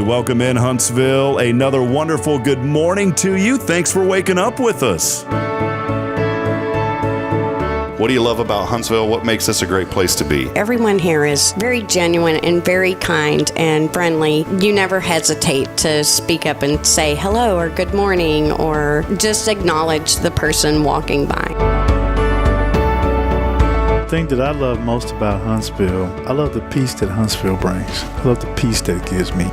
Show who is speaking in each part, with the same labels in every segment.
Speaker 1: welcome in Huntsville. Another wonderful good morning to you. Thanks for waking up with us. What do you love about Huntsville? What makes this a great place to be?
Speaker 2: Everyone here is very genuine and very kind and friendly. You never hesitate to speak up and say hello or good morning or just acknowledge the person walking by.
Speaker 3: The thing that I love most about Huntsville, I love the peace that Huntsville brings. I love the peace that it gives me.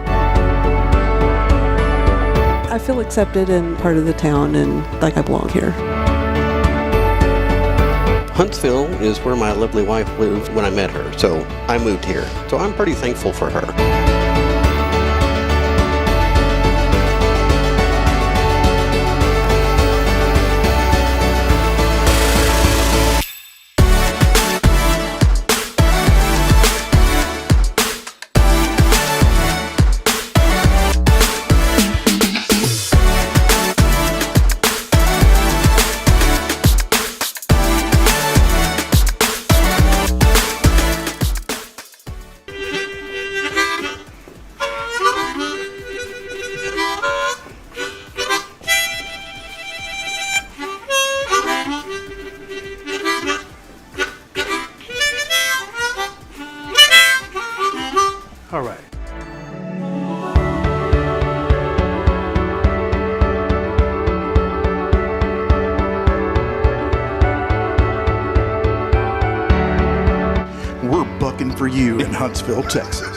Speaker 4: I feel accepted and part of the town and like I belong here.
Speaker 5: Huntsville is where my lovely wife lived when I met her, so I moved here. So I'm pretty thankful for her.
Speaker 3: All right.
Speaker 6: We're bucking for you in Huntsville, Texas.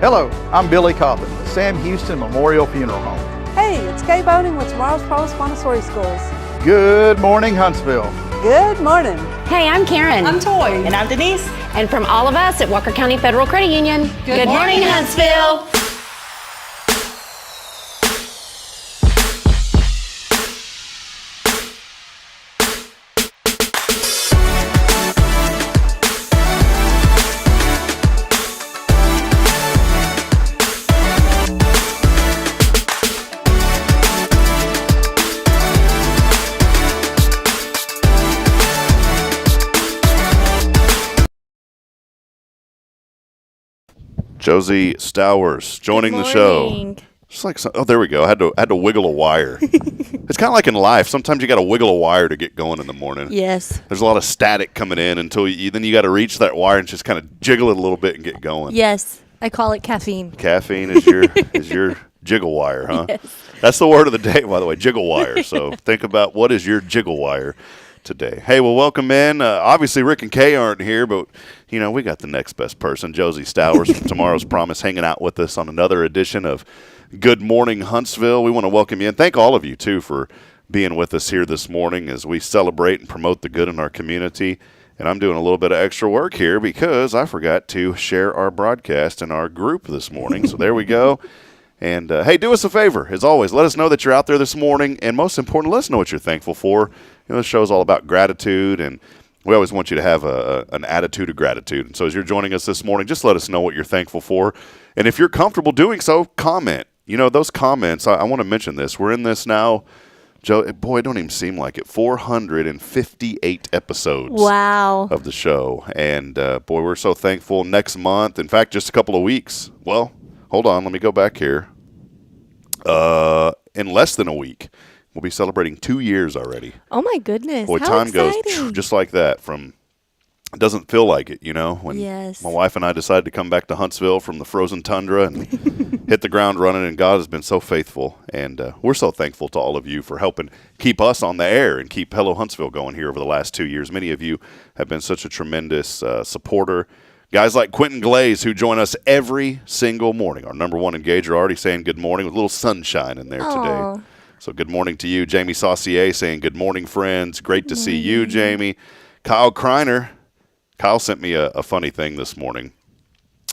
Speaker 6: Hello, I'm Billy Coppin, the Sam Houston Memorial Funeral Home.
Speaker 4: Hey, it's Kay Boating with Tomorrow's Promise Montessori Schools.
Speaker 6: Good morning, Huntsville.
Speaker 4: Good morning.
Speaker 7: Hey, I'm Karen.
Speaker 8: I'm Toy. And I'm Denise.
Speaker 7: And from all of us at Walker County Federal Credit Union, good morning, Huntsville.
Speaker 1: Josie Stowers joining the show. Just like there we go. I had to wiggle a wire. It's kind of like in life. Sometimes you got to wiggle a wire to get going in the morning.
Speaker 8: Yes.
Speaker 1: There's a lot of static coming in until then you got to reach that wire and just kind of jiggle it a little bit and get going.
Speaker 8: Yes. I call it caffeine.
Speaker 1: Caffeine is your jiggle wire, huh? Yes. That's the word of the day, by the way, jiggle wire. So think about what is your jiggle wire today. Hey, well, welcome in. Obviously, Rick and Kay aren't here, but, we got the next best person, Josie Stowers from Tomorrow's Promise, hanging out with us on another edition of Good Morning Huntsville. We want to welcome you and thank all of you, too, for being with us here this morning as we celebrate and promote the good in our community. And I'm doing a little bit of extra work here because I forgot to share our broadcast in our group this morning. So there we go. And, hey, do us a favor. As always, let us know that you're out there this morning. And most important, let us know what you're thankful for. This show is all about gratitude, and we always want you to have an attitude of gratitude. And so as you're joining us this morning, just let us know what you're thankful for. And if you're comfortable doing so, comment. Those comments, I want to mention this. We're in this now, Joe, boy, it don't even seem like it, 458 episodes of the show. And, boy, we're so thankful. Next month, in fact, just a couple of weeks. Well, hold on, let me go back here. In less than a week, we'll be celebrating 2 years already.
Speaker 8: Oh, my goodness.
Speaker 1: Boy, time goes just like that. It doesn't feel like it, when my wife and I decided to come back to Huntsville from the frozen tundra and hit the ground running, and God has been so faithful. And we're so thankful to all of you for helping keep us on the air and keep Hello Huntsville going here over the last 2 years. Many of you have been such a tremendous supporter. Guys like Quentin Glaze, who join us every single morning. Our number one engager already saying good morning with a little sunshine in there today. So good morning to you. Jamie Saucier saying good morning, friends. Great to see you, Jamie. Kyle Kreiner. Kyle sent me a funny thing this morning.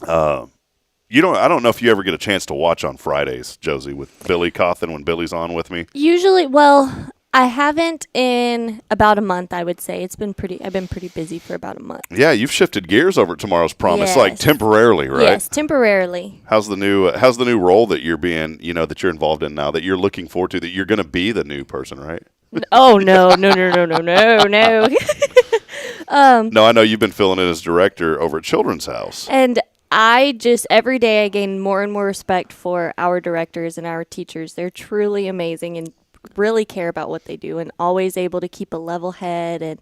Speaker 1: I don't know if you ever get a chance to watch on Fridays, Josie, with Billy Cawthon when Billy's on with me.
Speaker 8: Usually, I haven't in about a month, I would say. I've been pretty busy for about a month.
Speaker 1: Yeah, you've shifted gears over at Tomorrow's Promise,
Speaker 8: yes.
Speaker 1: like temporarily, right?
Speaker 8: Yes, temporarily.
Speaker 1: How's the new role that you're being, that you're involved in now, that you're looking forward to, that you're going to be the new person, right?
Speaker 8: Oh, no. No,
Speaker 1: No, I know you've been filling in as director over at Children's House.
Speaker 8: And I just, every day I gain more and more respect for our directors and our teachers. They're truly amazing and really care about what they do and always able to keep a level head, and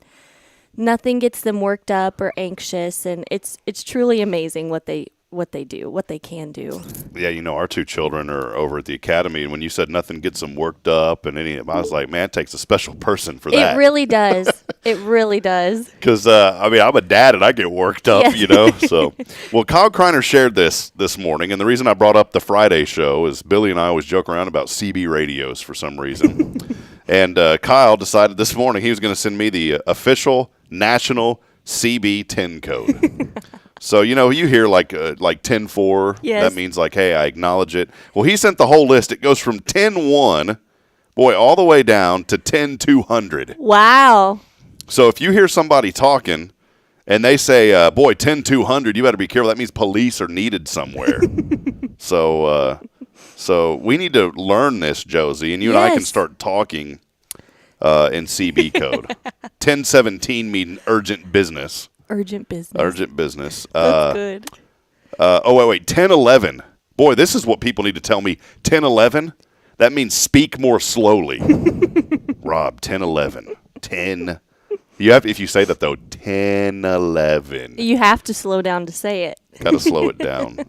Speaker 8: nothing gets them worked up or anxious. And it's truly amazing what they do, what they can do.
Speaker 1: Yeah, our two children are over at the academy, and when you said nothing gets them worked up and I was like, man, it takes a special person for that.
Speaker 8: It really does. It really does.
Speaker 1: Because, I'm a dad and I get worked up,
Speaker 8: Yes.
Speaker 1: So, well, Kyle Kreiner shared this morning, and the reason I brought up the Friday show is Billy and I always joke around about CB radios for some reason. And Kyle decided this morning he was going to send me the official national CB 10 code. So, you hear like 10-4.
Speaker 8: Yes.
Speaker 1: That means like, hey, I acknowledge it. Well, he sent the whole list. It goes from 10-1, boy, all the way down to 10-200.
Speaker 8: Wow.
Speaker 1: So if you hear somebody talking and they say, boy, 10-200, you better be careful. That means police are needed somewhere. So we need to learn this, Josie, and you and I can start talking in CB code. 1017 mean urgent business.
Speaker 8: Urgent business.
Speaker 1: Urgent business.
Speaker 8: That's good.
Speaker 1: Wait. 1011. Boy, this is what people need to tell me. 1011? That means speak more slowly. Rob, 1011. 10. If you say that, though, 1011.
Speaker 8: You have to slow down to say it.
Speaker 1: Got to slow it down.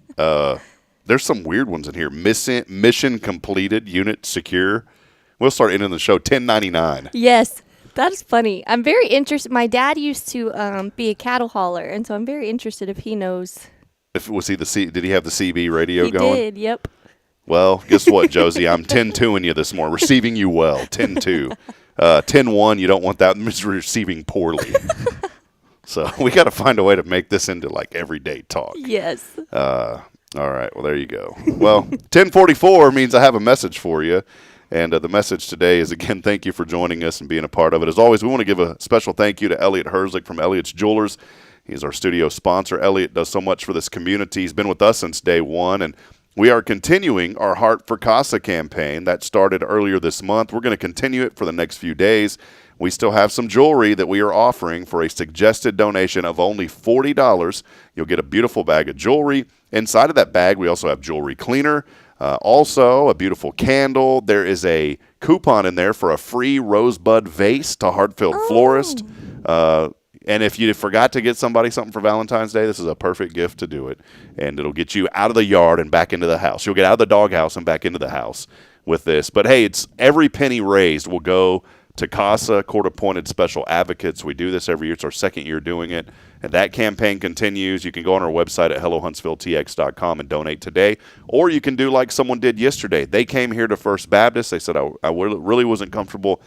Speaker 1: There's some weird ones in here. Mission completed. Unit secure. We'll start ending the show 1099.
Speaker 8: Yes. That's funny. I'm very interested. My dad used to be a cattle hauler, and so I'm very interested if he knows.
Speaker 1: Did he have the CB radio going?
Speaker 8: He did, yep.
Speaker 1: Well, guess what, Josie? I'm 10-2ing you this morning. Receiving you well, 10-2. 10-1, you don't want that. Means receiving poorly. So we got to find a way to make this into like everyday talk.
Speaker 8: Yes.
Speaker 1: All right. Well, there you go. Well, 10:44 means I have a message for you. And the message today is, again, thank you for joining us and being a part of it. As always, we want to give a special thank you to Elliot Herzlich from Elliot's Jewelers. He's our studio sponsor. Elliot does so much for this community. He's been with us since day one, and we are continuing our Heart for Casa campaign that started earlier this month. We're going to continue it for the next few days. We still have some jewelry that we are offering for a suggested donation of only $40. You'll get a beautiful bag of jewelry. Inside of that bag, we also have jewelry cleaner. Also, a beautiful candle. There is a coupon in there for a free rosebud vase to Hartfield Florist. And if you forgot to get somebody something for Valentine's Day, this is a perfect gift to do it. And it'll get you out of the yard and back into the house. You'll get out of the doghouse and back into the house with this. But, hey, it's every penny raised will go to CASA, court-appointed special advocates. We do this every year. It's our second year doing it. And that campaign continues. You can go on our website at hellohuntsvilletx.com and donate today. Or you can do like someone did yesterday. They came here to First Baptist. They said, I really wasn't comfortable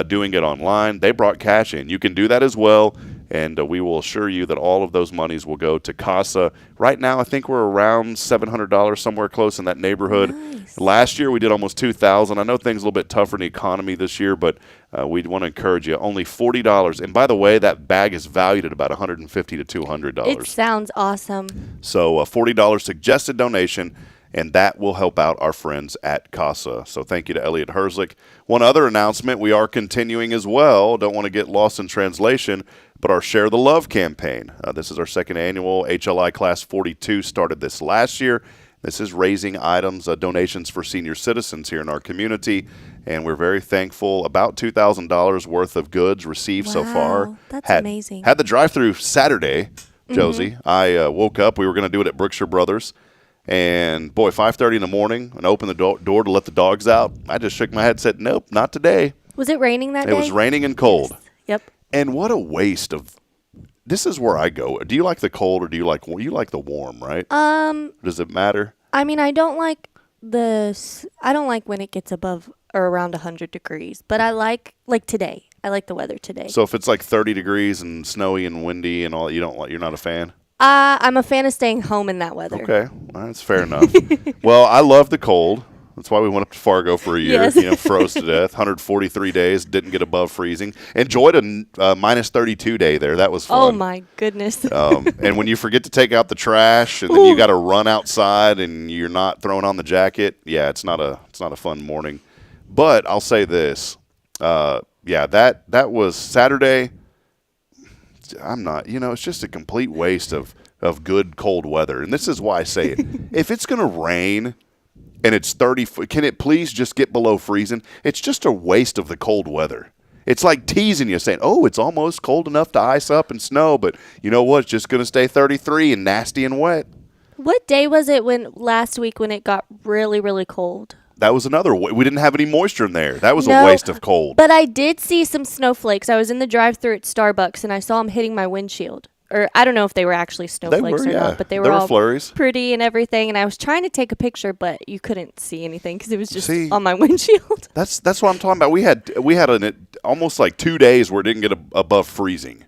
Speaker 1: doing it online. They brought cash in. You can do that as well. And we will assure you that all of those monies will go to CASA. Right now, I think we're around $700, somewhere close in that neighborhood. Nice. Last year, we did almost $2,000. I know things are a little bit tougher in the economy this year, but we want to encourage you. Only $40. And by the way, that bag is valued at about $150 to $200.
Speaker 8: It sounds awesome.
Speaker 1: So a $40 suggested donation, and that will help out our friends at CASA. So thank you to Elliot Herzlich. One other announcement, we are continuing as well. Don't want to get lost in translation, but our Share the Love campaign. This is our second annual. HLI Class 42 started this last year. This is raising items, donations for senior citizens here in our community, and we're very thankful. About $2,000 worth of goods received so far.
Speaker 8: That's amazing.
Speaker 1: Had the drive-through Saturday, Josie. Mm-hmm. I woke up. We were going to do it at Brookshire Brothers. And, boy, 5:30 in the morning, and opened the door to let the dogs out. I just shook my head and said, nope, not today.
Speaker 8: Was it raining that day?
Speaker 1: It was raining and cold.
Speaker 8: Yes. Yep.
Speaker 1: And what a waste of – this is where I go. Do you like the cold or do you like the warm, right? Does it matter?
Speaker 8: I mean, I don't like when it gets above or around 100 degrees, but I like today. I like the weather today.
Speaker 1: So if it's like 30 degrees and snowy and windy and all, you're not a fan?
Speaker 8: I'm a fan of staying home in that weather.
Speaker 1: Okay, well, that's fair enough. Well, I love the cold. That's why we went up to Fargo for a year.
Speaker 8: Yes.
Speaker 1: Froze to death. 143 days, didn't get above freezing. Enjoyed a minus 32 day there. That was fun.
Speaker 8: Oh my goodness.
Speaker 1: And when you forget to take out the trash, and then you got to run outside, and you're not throwing on the jacket, yeah, it's not a fun morning. But I'll say this: yeah, that was Saturday. I'm not, it's just a complete waste of good cold weather. And this is why I say it. If it's going to rain and it's 30, can it please just get below freezing? It's just a waste of the cold weather. It's like teasing you, saying, oh, it's almost cold enough to ice up and snow, but you know what? It's just going to stay 33 and nasty and wet.
Speaker 8: What day was it last week when it got really, really cold?
Speaker 1: That was another. We didn't have any moisture in there. That was a waste of cold.
Speaker 8: But I did see some snowflakes. I was in the drive-thru at Starbucks, and I saw them hitting my windshield. Or I don't know if they were actually snowflakes or not, but they were all
Speaker 1: flurries.
Speaker 8: Pretty and everything. And I was trying to take a picture, but you couldn't see anything because it was just on my windshield. That's
Speaker 1: what I'm talking about. We had almost like 2 days where it didn't get above freezing.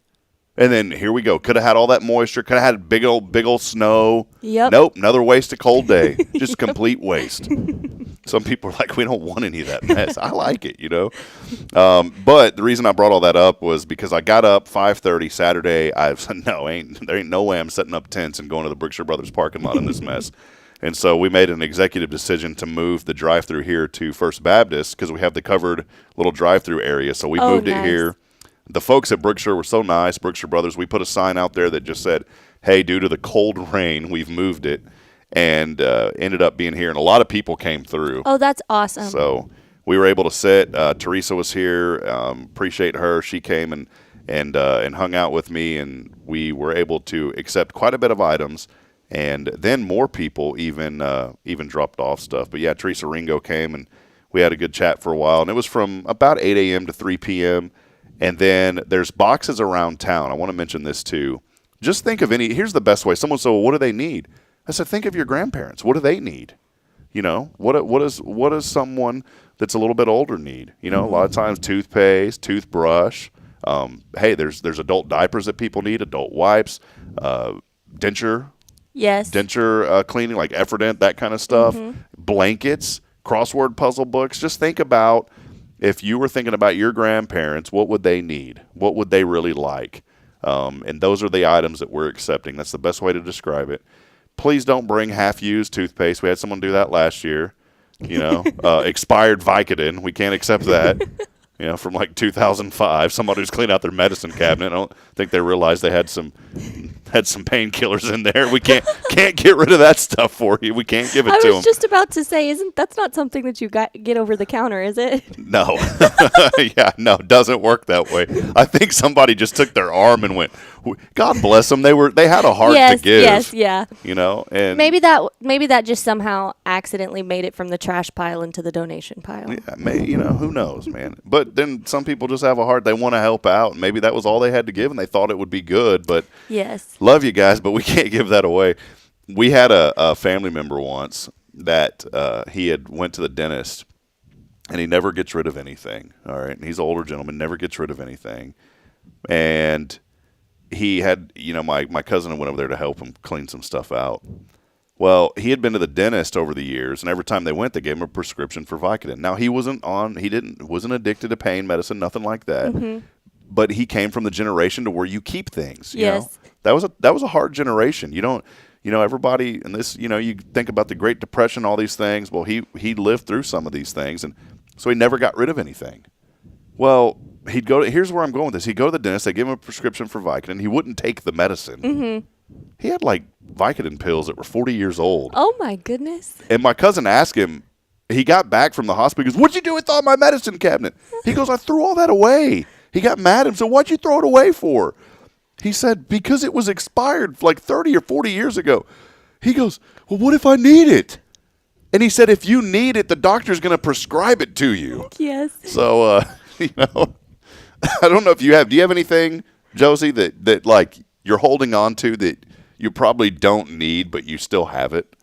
Speaker 1: And then here we go. Could have had all that moisture. Could have had big old snow.
Speaker 8: Yep.
Speaker 1: Nope. Another wasted cold day. Just complete waste. Some people are like, we don't want any of that mess. I like it, But the reason I brought all that up was because I got up 5:30 Saturday. I said, there ain't no way I'm setting up tents and going to the Brookshire Brothers parking lot in this mess. And so we made an executive decision to move the drive-thru here to First Baptist because we have the covered little drive-thru area. So we moved it here. The folks at Brookshire were so nice, Brookshire Brothers. We put a sign out there that just said, hey, due to the cold rain, we've moved it, and ended up being here. And a lot of people came through.
Speaker 8: Oh, that's awesome.
Speaker 1: So we were able to sit. Teresa was here. Appreciate her. She came and hung out with me, and we were able to accept quite a bit of items. And then more people even dropped off stuff. But, yeah, Teresa Ringo came, and we had a good chat for a while. And it was from about 8 a.m. to 3 p.m., and then there's boxes around town. I want to mention this too. Just think of here's the best way. Someone said, well, what do they need? I said, think of your grandparents. What do they need? What does someone that's a little bit older need? A lot of times toothpaste, toothbrush. Hey, there's adult diapers that people need, adult wipes, denture.
Speaker 8: Yes.
Speaker 1: Denture cleaning like Effordent, that kind of stuff. Blankets, crossword puzzle books. Just think about, if you were thinking about your grandparents, what would they need? What would they really like? And those are the items that we're accepting. That's the best way to describe it. Please don't bring half-used toothpaste. We had someone do that last year. Expired Vicodin. We can't accept that. From like 2005. Somebody was cleaning out their medicine cabinet. I don't think they realized they had some painkillers in there. We can't get rid of that stuff for you. We can't give it to them.
Speaker 8: I was just about to say, that's not something that you get over the counter, is it?
Speaker 1: No. Yeah, no, it doesn't work that way. I think somebody just took their arm and went, God bless them. They had a heart to give.
Speaker 8: Yes, yeah.
Speaker 1: And
Speaker 8: maybe that just somehow accidentally made it from the trash pile into the donation pile.
Speaker 1: Yeah, who knows, man. But then some people just have a heart. They want to help out. Maybe that was all they had to give, and they thought it would be good. But
Speaker 8: yes,
Speaker 1: love you guys, but we can't give that away. We had a family member once that he had went to the dentist, and he never gets rid of anything. All right, and he's an older gentleman, never gets rid of anything. And he had, my cousin went over there to help him clean some stuff out. Well, he had been to the dentist over the years, and every time they went, they gave him a prescription for Vicodin. Now, he wasn't addicted to pain medicine, nothing like that. Mm-hmm. But he came from the generation to where you keep things.
Speaker 8: Yes.
Speaker 1: That was a hard generation. You don't, everybody in this, you think about the Great Depression, all these things. Well, he lived through some of these things, and so he never got rid of anything. Well, here's where I'm going with this. He'd go to the dentist, they give him a prescription for Vicodin. He wouldn't take the medicine. Mm-hmm. He had like Vicodin pills that were 40 years old.
Speaker 8: Oh, my goodness.
Speaker 1: And my cousin asked him, he got back from the hospital, he goes, what'd you do with all my medicine cabinet? He goes, I threw all that away. He got mad at him, so what'd you throw it away for? He said, because it was expired like 30 or 40 years ago. He goes, well, what if I need it? And he said, if you need it, the doctor's going to prescribe it to you.
Speaker 8: Yes.
Speaker 1: So, I don't know if do you have anything, Josie, that like you're holding on to that you probably don't need, but you still have it?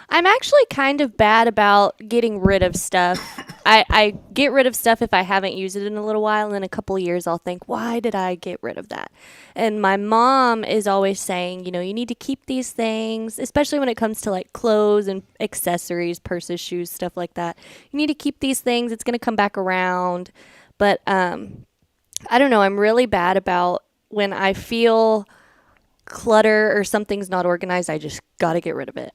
Speaker 8: I'm actually kind of bad about getting rid of stuff. I get rid of stuff if I haven't used it in a little while, and in a couple of years I'll think, why did I get rid of that? And my mom is always saying, you need to keep these things, especially when it comes to like clothes and accessories, purses, shoes, stuff like that. You need to keep these things. It's going to come back around. But I don't know. I'm really bad about when I feel clutter or something's not organized, I just got to get rid of it.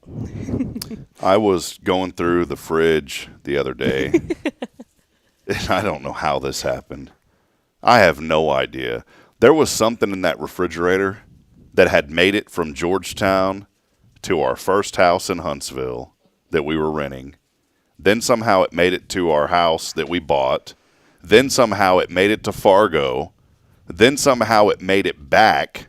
Speaker 1: I was going through the fridge the other day, and I don't know how this happened. I have no idea. There was something in that refrigerator that had made it from Georgetown to our first house in Huntsville that we were renting. Then somehow it made it to our house that we bought. Then somehow it made it to Fargo. Then somehow it made it back.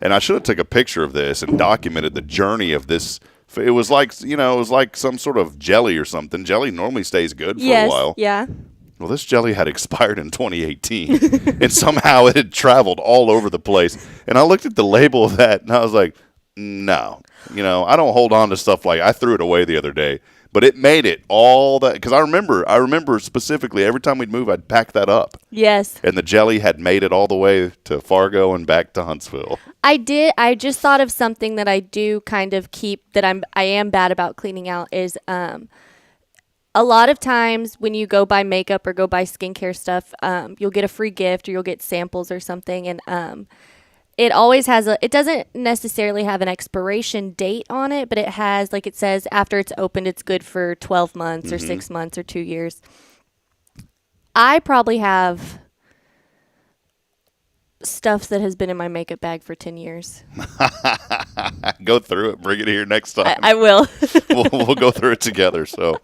Speaker 1: And I should have took a picture of this and documented the journey of this. It was like, it was like some sort of jelly or something. Jelly normally stays good for a while.
Speaker 8: Yeah.
Speaker 1: Well, this jelly had expired in 2018, and somehow it had traveled all over the place. And I looked at the label of that, and I was like, no. I don't hold on to stuff like I threw it away the other day. But it made it all that, because I remember specifically every time we'd move, I'd pack that up.
Speaker 8: Yes.
Speaker 1: And the jelly had made it all the way to Fargo and back to Huntsville.
Speaker 8: I did. I just thought of something that I do kind of keep that I am bad about cleaning out is a lot of times when you go buy makeup or go buy skincare stuff, you'll get a free gift or you'll get samples or something, and it always has it doesn't necessarily have an expiration date on it, but it has, like it says, after it's opened, it's good for 12 months or 6 months or 2 years. I probably have stuff that has been in my makeup bag for 10 years.
Speaker 1: Go through it. Bring it here next time.
Speaker 8: I will.
Speaker 1: we'll go through it together. So,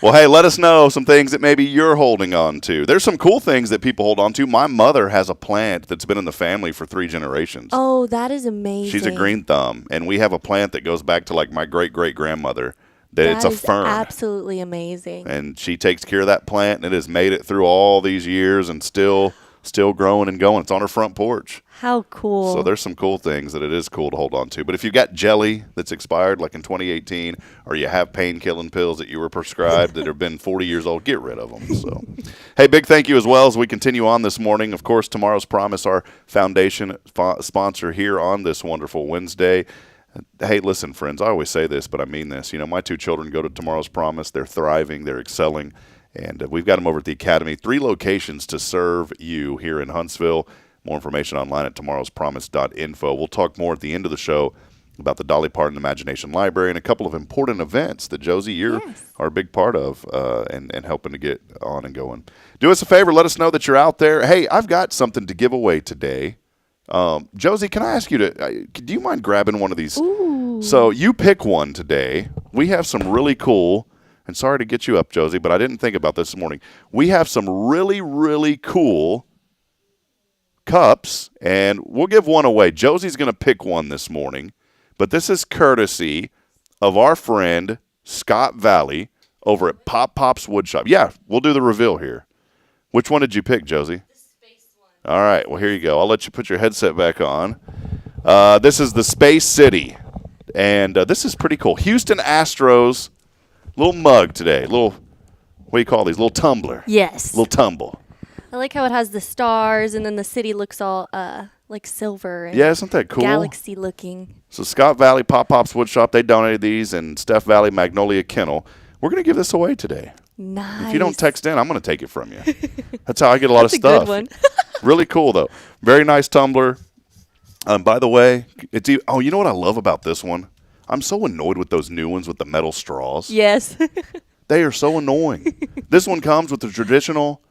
Speaker 1: well, hey, let us know some things that maybe you're holding on to. There's some cool things that people hold on to. My mother has a plant that's been in the family for 3 generations.
Speaker 8: Oh, that is amazing.
Speaker 1: She's a green thumb, and we have a plant that goes back to like my great-great-grandmother. That it's a fern.
Speaker 8: Absolutely amazing.
Speaker 1: And she takes care of that plant, and it has made it through all these years and still growing and going. It's on her front porch.
Speaker 8: How cool.
Speaker 1: So there's some cool things that it is cool to hold on to. But if you've got jelly that's expired like in 2018, or you have pain-killing pills that you were prescribed that have been 40 years old, get rid of them. So, hey, big thank you as well as we continue on this morning. Of course, Tomorrow's Promise, our foundation sponsor here on this wonderful Wednesday. Hey, listen, friends, I always say this, but I mean this. My 2 children go to Tomorrow's Promise. They're thriving. They're excelling. And we've got them over at the Academy. 3 locations to serve you here in Huntsville. More information online at tomorrowspromise.info. We'll talk more at the end of the show about the Dolly Parton Imagination Library and a couple of important events that, Josie, you are a big part of and helping to get on and going. Do us a favor. Let us know that you're out there. Hey, I've got something to give away today. Josie, can I ask you do you mind grabbing one of these? Ooh. So you pick one today. We have some really cool, and sorry to get you up, Josie, but I didn't think about this morning. We have some really, really cool cups, and we'll give one away. Josie's going to pick one this morning, but this is courtesy of our friend Scott Valley over at Pop Pop's Woodshop. Yeah, we'll do the reveal here. Which one did you pick, Josie? The space one. All right, well, here you go. I'll let you put your headset back on. This is the Space City, and this is pretty cool. Houston Astros little mug today. Little, what do you call these? Little tumbler.
Speaker 8: Yes.
Speaker 1: Little tumble.
Speaker 8: I like how it has the stars, and then the city looks all like silver. And
Speaker 1: yeah, isn't that cool?
Speaker 8: Galaxy looking.
Speaker 1: So Scott Valley Pop Pop's Woodshop, they donated these, and Steph Valley Magnolia Kennel. We're going to give this away today.
Speaker 8: Nice.
Speaker 1: If you don't text in, I'm going to take it from you. That's how I get a lot of stuff.
Speaker 8: A good one.
Speaker 1: Really cool, though. Very nice tumbler. By the way, you know what I love about this one? I'm so annoyed with those new ones with the metal straws.
Speaker 8: Yes.
Speaker 1: They are so annoying. This one comes with the traditional,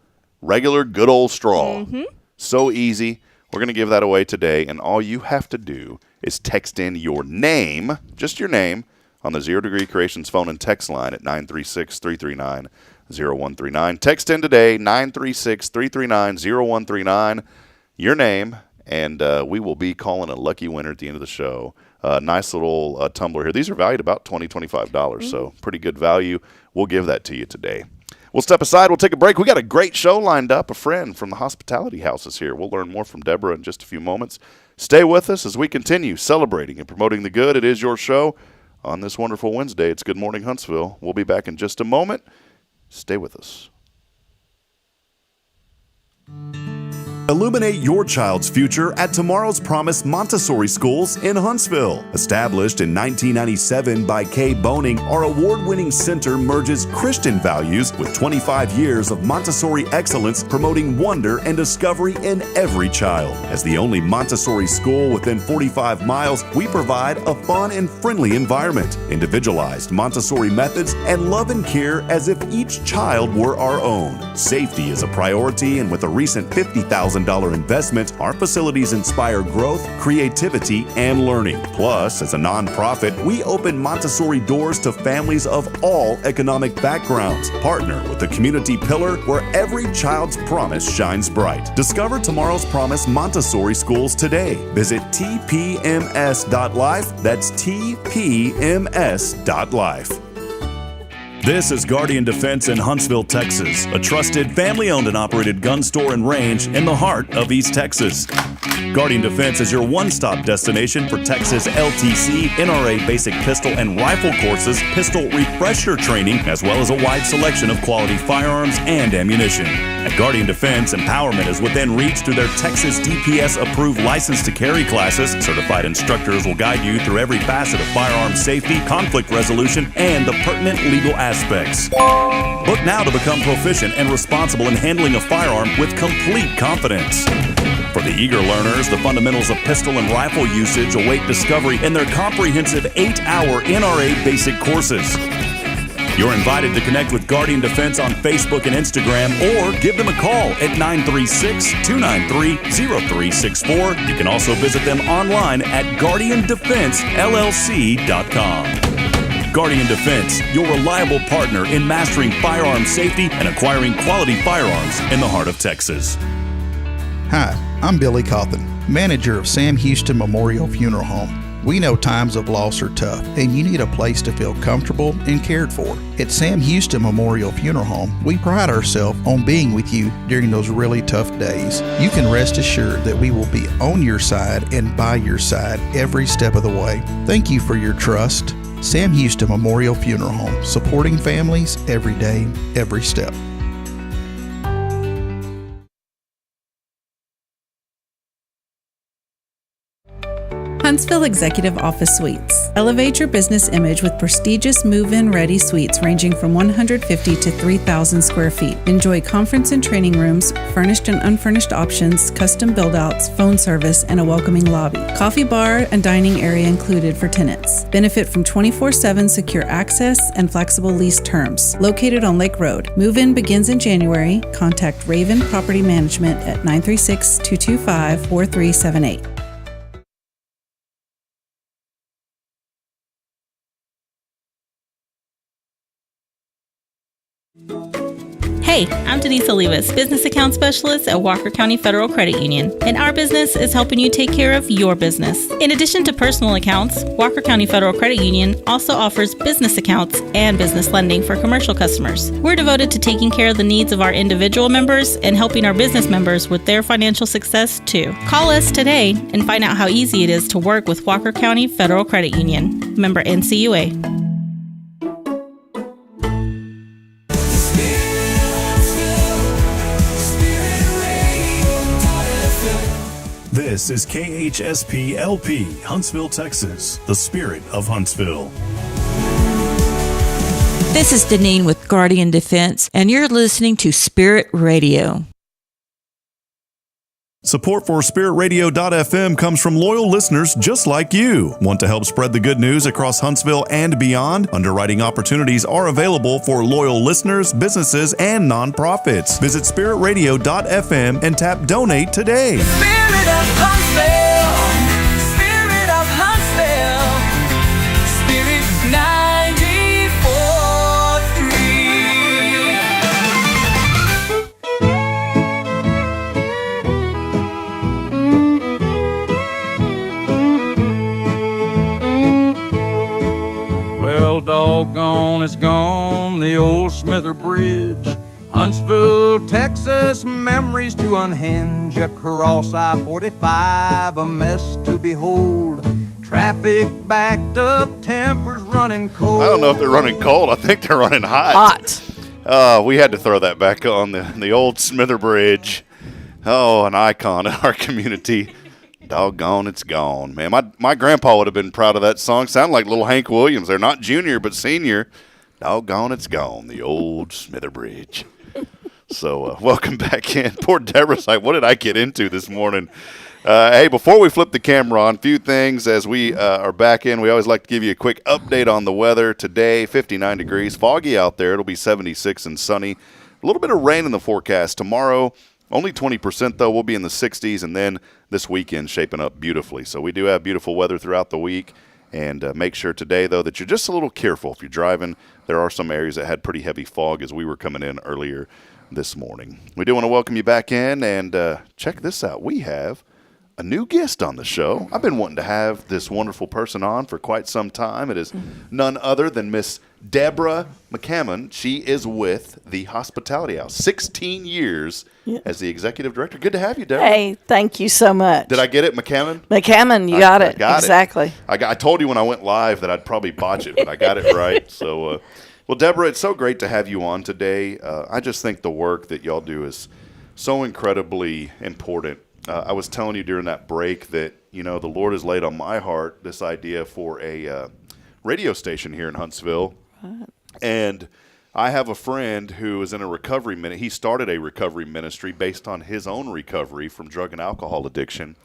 Speaker 1: regular, good old straw. Mm-hmm. So easy. We're going to give that away today, and all you have to do is text in your name, just your name, on the Zero Degree Creations phone and text line at 936-339-0139. Text in today, 936-339-0139, your name, and we will be calling a lucky winner at the end of the show. Nice little tumbler here. These are valued about $20, $25, so pretty good value. We'll give that to you today. We'll step aside. We'll take a break. We got a great show lined up. A friend from the hospitality house is here. We'll learn more from Deborah in just a few moments. Stay with us as we continue celebrating and promoting the good. It is your show on this wonderful Wednesday. It's Good Morning Huntsville. We'll be back in just a moment. Stay with us.
Speaker 9: Illuminate your child's future at Tomorrow's Promise Montessori Schools in Huntsville. Established in 1997 by Kay Boning, our award-winning center merges Christian values with 25 years of Montessori excellence, promoting wonder and discovery in every child. As the only Montessori school within 45 miles, we provide a fun and friendly environment, individualized Montessori methods, and love and care as if each child were our own. Safety is a priority, and with a recent $50,000 investment, our facilities inspire growth, creativity, and learning. Plus, as a nonprofit, we open Montessori doors to families of all economic backgrounds. Partner with the community pillar where every child's promise shines bright. Discover Tomorrow's Promise Montessori Schools today. Visit tpms.life. That's tpms.life. This is Guardian Defense in Huntsville, Texas, a trusted family-owned and operated gun store and range in the heart of East Texas. Guardian Defense is your one-stop destination for Texas LTC, NRA basic pistol and rifle courses, pistol refresher training, as well as a wide selection of quality firearms and ammunition. At Guardian Defense, empowerment is within reach through their Texas DPS-approved license to carry classes. Certified instructors will guide you through every facet of firearm safety, conflict resolution, and the pertinent legal aspects. Book now to become proficient and responsible in handling a firearm with complete confidence. For the eager learners, the fundamentals of pistol and rifle usage await discovery in their comprehensive 8-hour NRA basic courses. You're invited to connect with Guardian Defense on Facebook and Instagram, or give them a call at 936-293-0364. You can also visit them online at guardiandefensellc.com. Guardian Defense, your reliable partner in mastering firearm safety and acquiring quality firearms in the heart of Texas.
Speaker 10: Hi, I'm Billy Cawthon, manager of Sam Houston Memorial Funeral Home. We know times of loss are tough, and you need a place to feel comfortable and cared for. At Sam Houston Memorial Funeral Home, we pride ourselves on being with you during those really tough days. You can rest assured that we will be on your side and by your side every step of the way. Thank you for your trust. Sam Houston Memorial Funeral Home, supporting families every day, every step.
Speaker 11: Huntsville Executive Office Suites. Elevate your business image with prestigious move-in ready suites ranging from 150 to 3,000 square feet. Enjoy conference and training rooms, furnished and unfurnished options, custom build-outs, phone service, and a welcoming lobby. Coffee bar and dining area included for tenants. Benefit from 24/7 secure access and flexible lease terms. Located on Lake Road. Move-in begins in January. Contact Raven Property Management at 936-225-4378.
Speaker 12: Hey, I'm Denise Olivas, Business Account Specialist at Walker County Federal Credit Union, and our business is helping you take care of your business. In addition to personal accounts, Walker County Federal Credit Union also offers business accounts and business lending for commercial customers. We're devoted to taking care of the needs of our individual members and helping our business members with their financial success too. Call us today and find out how easy it is to work with Walker County Federal Credit Union. Member NCUA.
Speaker 9: This is KHSP LP, Huntsville, Texas, the spirit of Huntsville.
Speaker 13: This is Deneen with Guardian Defense, and you're listening to Spirit Radio.
Speaker 9: Support for SpiritRadio.fm comes from loyal listeners just like you. Want to help spread the good news across Huntsville and beyond? Underwriting opportunities are available for loyal listeners, businesses, and nonprofits. Visit SpiritRadio.fm and tap Donate today.
Speaker 14: Spirit of Huntsville, Spirit of Huntsville, Spirit
Speaker 15: 94.3. Well, doggone, it's gone, the old Smither Bridge. Huntsville, Texas, memories to unhinge. Across I-45, a mess to behold. Traffic backed up, tempers running cold.
Speaker 1: I don't know if they're running cold. I think they're running hot.
Speaker 2: Hot.
Speaker 1: We had to throw that back on the old Smither Bridge. Oh, an icon in our community. Doggone, it's gone, man. My grandpa would have been proud of that song. Sound like little Hank Williams. They're not junior, but senior. Doggone, it's gone. The old Smither Bridge. So welcome back in. Poor Deborah's like, what did I get into this morning? Hey, before we flip the camera on, a few things as we are back in. We always like to give you a quick update on the weather. Today, 59 degrees. Foggy out there. It'll be 76 and sunny. A little bit of rain in the forecast. Tomorrow, only 20%, though. We'll be in the 60s, and then this weekend shaping up beautifully. So we do have beautiful weather throughout the week. And make sure today, though, that you're just a little careful. If you're driving, there are some areas that had pretty heavy fog as we were coming in earlier this morning. We do want to welcome you back in, and check this out. We have a new guest on the show. I've been wanting to have this wonderful person on for quite some time. It is none other than Miss Deborah McCammon. She is with the Hospitality House. 16 years as the executive director. Good to have you, Deborah.
Speaker 16: Hey, thank you so much.
Speaker 1: Did I get it, McCammon?
Speaker 16: McCammon, you got it.
Speaker 1: Got
Speaker 16: exactly.
Speaker 1: It. I told you when I went live that I'd probably botch it, but I got it right. So, well, Deborah, it's so great to have you on today. I just think the work that y'all do is so incredibly important. I was telling you during that break that, you know, the Lord has laid on my heart this idea for a radio station here in Huntsville. Right. And I have a friend who is in a recovery ministry. He started a recovery ministry based on his own recovery from drug and alcohol addiction.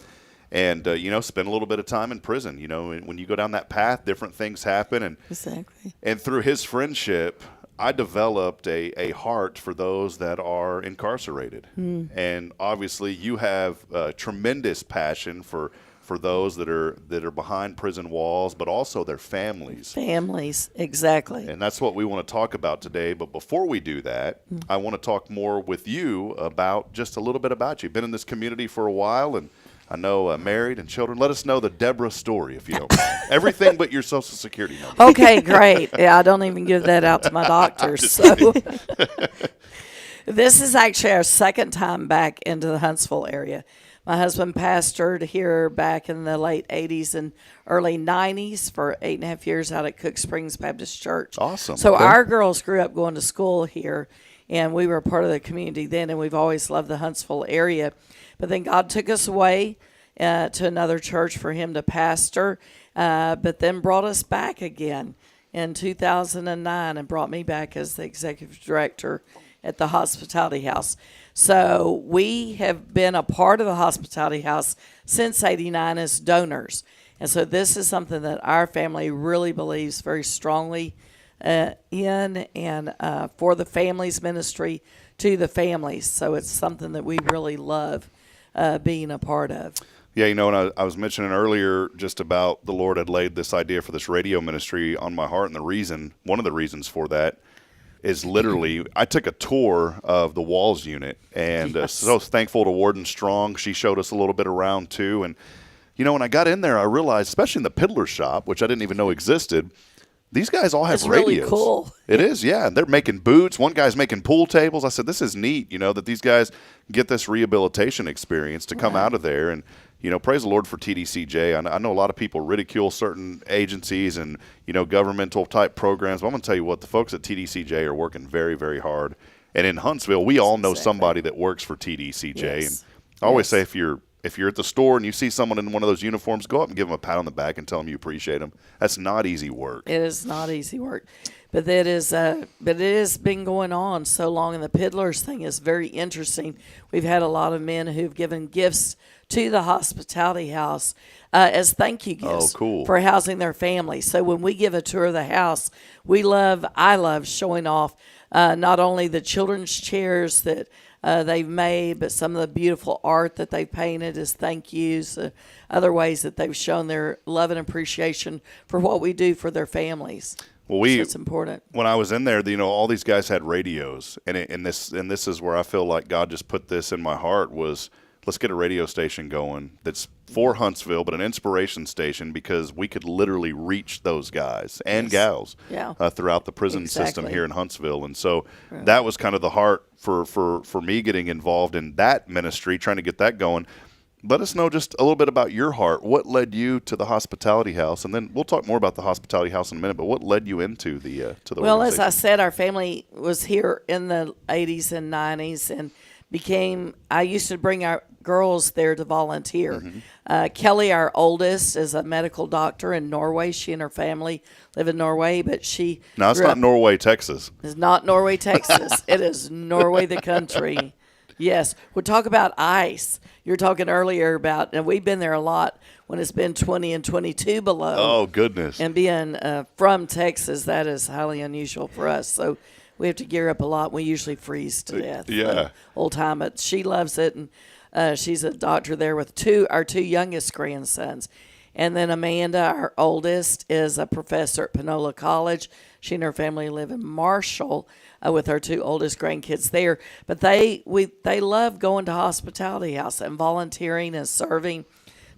Speaker 1: And, you know, spend a little bit of time in prison. You know, when you go down that path, different things happen. And,
Speaker 16: exactly.
Speaker 1: And through his friendship, I developed a heart for those that are incarcerated. And obviously you have a tremendous passion for those that are behind prison walls, but also their families.
Speaker 16: Families, exactly.
Speaker 1: And that's what we want to talk about today. But before we do that, I want to talk more with you about just a little bit about you. You've been in this community for a while, and I know married and children. Let us know the Deborah story, if you don't mind. Everything but your Social Security number.
Speaker 16: Okay, great. Yeah, I don't even give that out to my doctors. So this is actually our second time back into the Huntsville area. My husband pastored here back in the late 80s and early 90s for 8.5 years out at Cook Springs Baptist Church.
Speaker 1: Awesome.
Speaker 16: So our girls grew up going to school here, and we were part of the community then, and we've always loved the Huntsville area. But then God took us away to another church for him to pastor, but then brought us back again in 2009 and brought me back as the executive director at the Hospitality House. So we have been a part of the Hospitality House since '89 as donors. And so this is something that our family really believes very strongly in, and for the families ministry to the families. So it's something that we really love being a part of.
Speaker 1: Yeah, you know, and I was mentioning earlier just about the Lord had laid this idea for this radio ministry on my heart, and one of the reasons for that is literally I took a tour of the Walls unit, and so thankful to Warden Strong. She showed us a little bit around too, and you know, when I got in there, I realized, especially in the Piddler shop, which I didn't even know existed, these guys all have
Speaker 16: That's
Speaker 1: radios.
Speaker 16: Really cool.
Speaker 1: It is, yeah. And they're making boots. One guy's making pool tables. I said, this is neat, you know, that these guys get this rehabilitation experience to come out of there. And, you know, praise the Lord for TDCJ. I know a lot of people ridicule certain agencies and, you know, governmental type programs. But I'm going to tell you what, the folks at TDCJ are working very, very hard. And in Huntsville, we all know somebody that works for TDCJ. Yes. And I always say if you're at the store and you see someone in one of those uniforms, go up and give them a pat on the back and tell them you appreciate them. That's not easy work.
Speaker 16: It is not easy work. But it has been going on so long, and the Piddlers thing is very interesting. We've had a lot of men who've given gifts to the Hospitality House as thank you gifts for housing their families. So when we give a tour of the house, I love showing off not only the children's chairs that they've made, but some of the beautiful art that they've painted as thank yous, other ways that they've shown their love and appreciation for what we do for their families.
Speaker 1: Well,
Speaker 16: so it's important.
Speaker 1: When I was in there, you know, all these guys had radios, and this is where I feel like God just put this in my heart was, let's get a radio station going that's for Huntsville, but an inspiration station, because we could literally reach those guys and gals throughout the prison system here in Huntsville. And so that was kind of the heart for me getting involved in that ministry, trying to get that going. Let us know just a little bit about your heart. What led you to the Hospitality House? And then we'll talk more about the Hospitality House in a minute, but what led you into the
Speaker 16: Well, as I said, our family was here in the 80s and 90s, and I used to bring our girls there to volunteer. Kelly, our oldest, is a medical doctor in Norway. She and her family live in Norway, but she
Speaker 1: No, it's not Norway, Texas.
Speaker 16: It's not Norway, Texas. It is Norway, the country. Yes. We'll talk about ice. You were talking earlier about, and we've been there a lot when it's been 20 and 22 below.
Speaker 1: Oh, goodness.
Speaker 16: And being from Texas, that is highly unusual for us. So we have to gear up a lot. We usually freeze to death.
Speaker 1: Yeah.
Speaker 16: Old time, but she loves it, and she's a doctor there with our two youngest grandsons. And then Amanda, our oldest, is a professor at Panola College. She and her family live in Marshall with our two oldest grandkids there. But they love going to Hospitality House and volunteering and serving,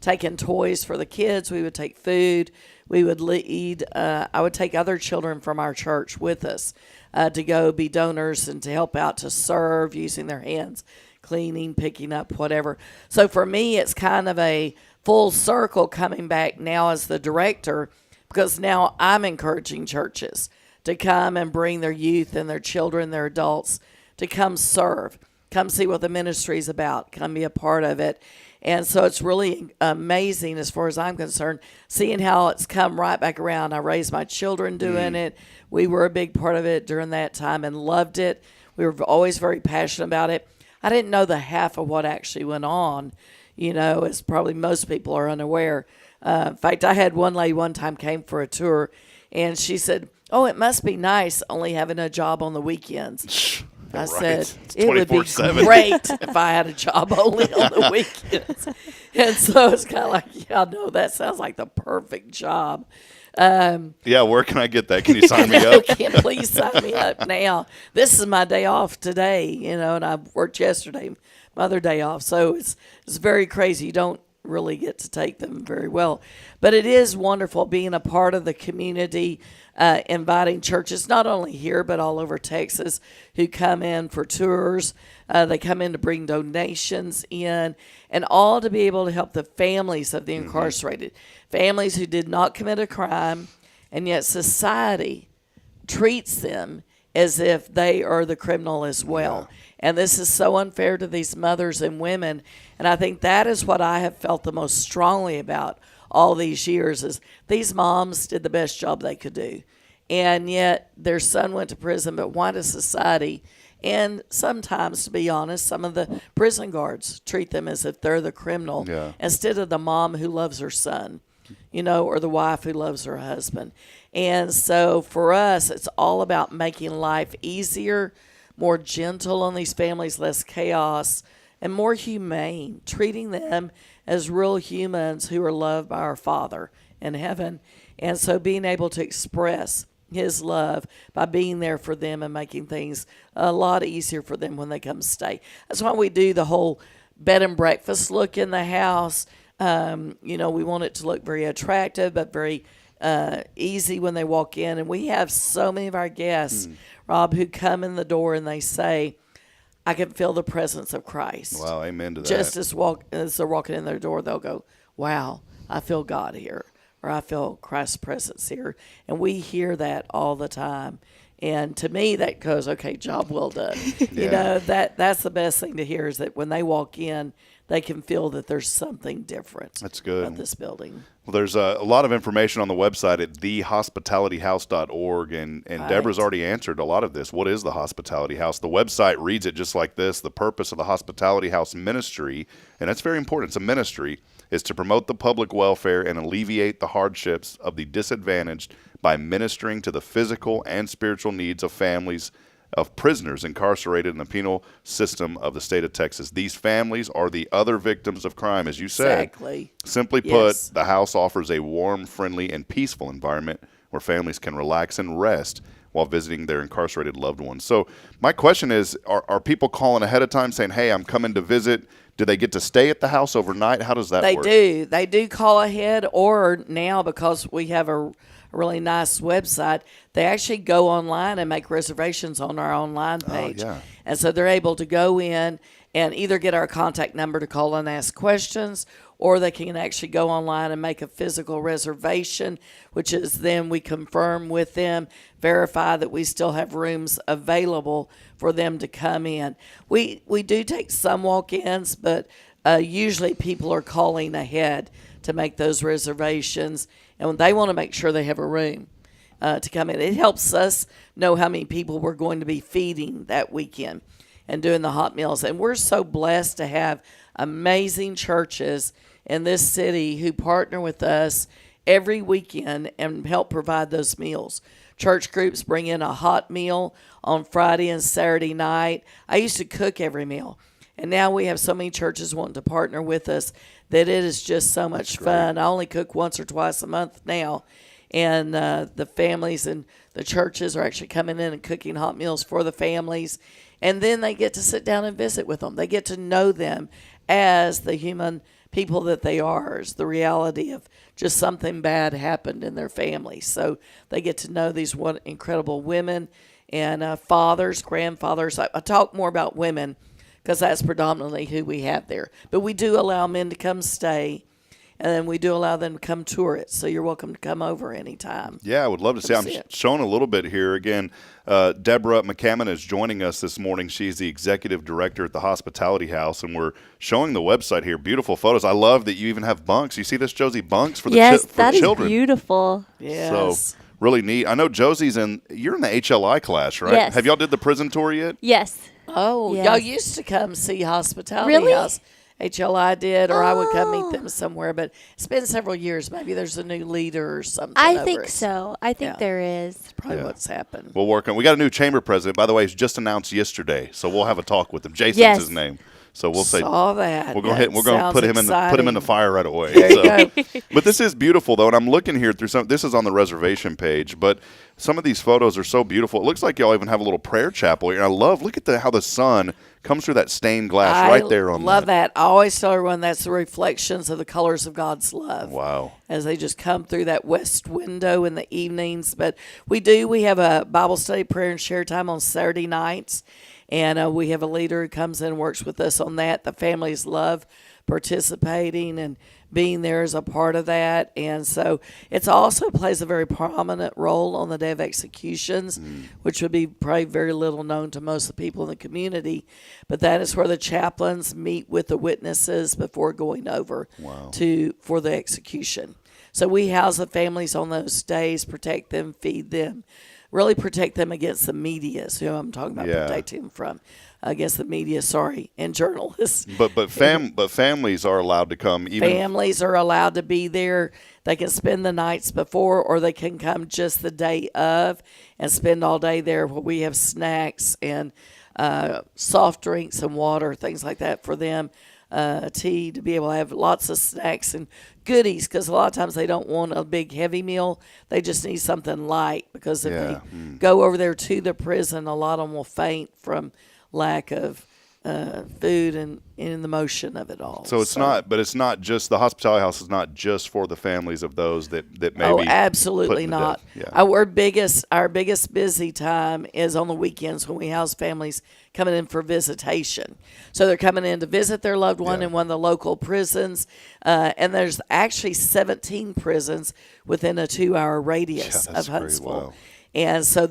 Speaker 16: taking toys for the kids. We would take food. We would lead. I would take other children from our church with us to go be donors and to help out to serve using their hands, cleaning, picking up, whatever. So for me, it's kind of a full circle coming back now as the director, because now I'm encouraging churches to come and bring their youth and their children, their adults, to come serve, come see what the ministry is about, come be a part of it. And so it's really amazing as far as I'm concerned, seeing how it's come right back around. I raised my children doing it. We were a big part of it during that time and loved it. We were always very passionate about it. I didn't know the half of what actually went on, as probably most people are unaware. In fact, I had one lady one time came for a tour, and she said, "Oh, it must be nice only having a job on the weekends." I said, it would be great if I had a job only on the weekends. And so it's kind of like, yeah, no, that sounds like the perfect job.
Speaker 1: Yeah, where can I get that? Can you sign me up?
Speaker 16: Please sign me up now. This is my day off today, and I worked yesterday, my other day off. So it's very crazy. You don't really get to take them very well. But it is wonderful being a part of the community, inviting churches, not only here, but all over Texas, who come in for tours. They come in to bring donations in, and all to be able to help the families of the incarcerated, families who did not commit a crime, and yet society treats them as if they are the criminal as well. Yeah. And this is so unfair to these mothers and women. And I think that is what I have felt the most strongly about all these years, is these moms did the best job they could do. And yet their son went to prison, but why does society, and sometimes, to be honest, some of the prison guards treat them as if they're the criminal instead of the mom who loves her son, or the wife who loves her husband. And so for us, it's all about making life easier, more gentle on these families, less chaos, and more humane, treating them as real humans who are loved by our Father in heaven. And so being able to express His love by being there for them and making things a lot easier for them when they come stay. That's why we do the whole bed and breakfast look in the house. We want it to look very attractive, but very easy when they walk in. And we have so many of our guests, Rob, who come in the door and they say, "I can feel the presence of Christ."
Speaker 1: Wow, amen to that.
Speaker 16: Just as they're walking in their door, they'll go, "Wow, I feel God here," or "I feel Christ's presence here." And we hear that all the time. And to me, that goes, okay, job well done. That's the best thing to hear, is that when they walk in, they can feel that there's something different.
Speaker 1: That's good.
Speaker 16: About this building.
Speaker 1: Well, there's a lot of information on the website at thehospitalityhouse.org, and right. Deborah's already answered a lot of this. What is the Hospitality House? The website reads it just like this. The purpose of the Hospitality House ministry, and that's very important, it's a ministry, is to promote the public welfare and alleviate the hardships of the disadvantaged by ministering to the physical and spiritual needs of families of prisoners incarcerated in the penal system of the state of Texas. These families are the other victims of crime, as you said.
Speaker 16: Exactly.
Speaker 1: Simply put, the house offers a warm, friendly, and peaceful environment where families can relax and rest while visiting their incarcerated loved ones. So my question is, are people calling ahead of time saying, "Hey, I'm coming to visit"? Do they get to stay at the house overnight? How does that work?
Speaker 16: They do. They do call ahead, or now, because we have a a really nice website. They actually go online and make reservations on our online page.
Speaker 1: yeah.
Speaker 16: And so they're able to go in and either get our contact number to call and ask questions, or they can actually go online and make a physical reservation, which is then we confirm with them, verify that we still have rooms available for them to come in. We do take some walk-ins, but usually people are calling ahead to make those reservations, and they want to make sure they have a room to come in. It helps us know how many people we're going to be feeding that weekend and doing the hot meals. And we're so blessed to have amazing churches in this city who partner with us every weekend and help provide those meals. Church groups bring in a hot meal on Friday and Saturday night. I used to cook every meal, and now we have so many churches wanting to partner with us that it is just so much fun. I only cook once or twice a month now, and the families and the churches are actually coming in and cooking hot meals for the families, and then they get to sit down and visit with them. They get to know them as the human people that they are, as the reality of just something bad happened in their family. So they get to know these incredible women and fathers, grandfathers. I talk more about women because that's predominantly who we have there. But we do allow men to come stay, and then we do allow them to come tour it. So you're welcome to come over anytime.
Speaker 1: Yeah, I would love to see. I'm showing a little bit here. Again, Deborah McCammon is joining us this morning. She's the executive director at the Hospitality House, and we're showing the website here. Beautiful photos. I love that you even have bunks. You see this, Josie? Bunks for the
Speaker 8: yes,
Speaker 1: for
Speaker 8: that
Speaker 1: the
Speaker 8: is
Speaker 1: children.
Speaker 8: Beautiful.
Speaker 16: Yes.
Speaker 1: So really neat. I know Josie's you're in the HLI class, right?
Speaker 8: Yes.
Speaker 1: Have y'all did the prison tour yet?
Speaker 8: Yes.
Speaker 16: Oh,
Speaker 8: yes.
Speaker 16: Y'all used to come see Hospitality
Speaker 8: Really?
Speaker 16: House. HLI did, or I would come meet them somewhere, but it's been several years. Maybe there's a new leader or something.
Speaker 8: I think so. I think there is.
Speaker 16: Probably what's happened.
Speaker 1: We'll work on. We got a new chamber president, by the way. He's just announced yesterday, so we'll have a talk with him. Jason's
Speaker 8: Yes.
Speaker 1: his name. So we'll say
Speaker 16: Saw that.
Speaker 1: we'll go ahead. We're going to
Speaker 16: Sounds
Speaker 1: put him in the
Speaker 16: exciting.
Speaker 1: fire right away.
Speaker 16: There you go.
Speaker 1: But this is beautiful though, and I'm looking here through some. This is on the reservation page, but some of these photos are so beautiful. It looks like y'all even have a little prayer chapel here. And I love. Look at how the sun comes through that stained glass right there on.
Speaker 16: Love that. I always tell everyone that's the reflections of the colors of God's love.
Speaker 1: Wow.
Speaker 16: As they just come through that west window in the evenings. But we have a Bible study, prayer, and share time on Saturday nights. And we have a leader who comes in and works with us on that. The families love participating and being there as a part of that. And so it also plays a very prominent role on the day of executions, which would be probably very little known to most of the people in the community. But that is where the chaplains meet with the witnesses before going over for the execution. So we house the families on those days, protect them, feed them, really protect them against the media. So I'm talking about protecting them from against the media, and journalists.
Speaker 1: But families are allowed to come.
Speaker 16: Families are allowed to be there. They can spend the nights before, or they can come just the day of and spend all day there. Where we have snacks and soft drinks and water, things like that for them. Tea, to be able to have lots of snacks and goodies, because a lot of times they don't want a big heavy meal. They just need something light, because if they go over there to the prison, a lot of them will faint from lack of food and in the motion of it all.
Speaker 1: So it's not just the Hospitality House is not just for the families of those that maybe.
Speaker 16: Oh, absolutely not.
Speaker 1: Yeah.
Speaker 16: Our biggest busy time is on the weekends when we house families coming in for visitation. So they're coming in to visit their loved one in one of the local prisons, and there's actually 17 prisons within a 2-hour radius of Huntsville.
Speaker 1: Wow.
Speaker 16: And so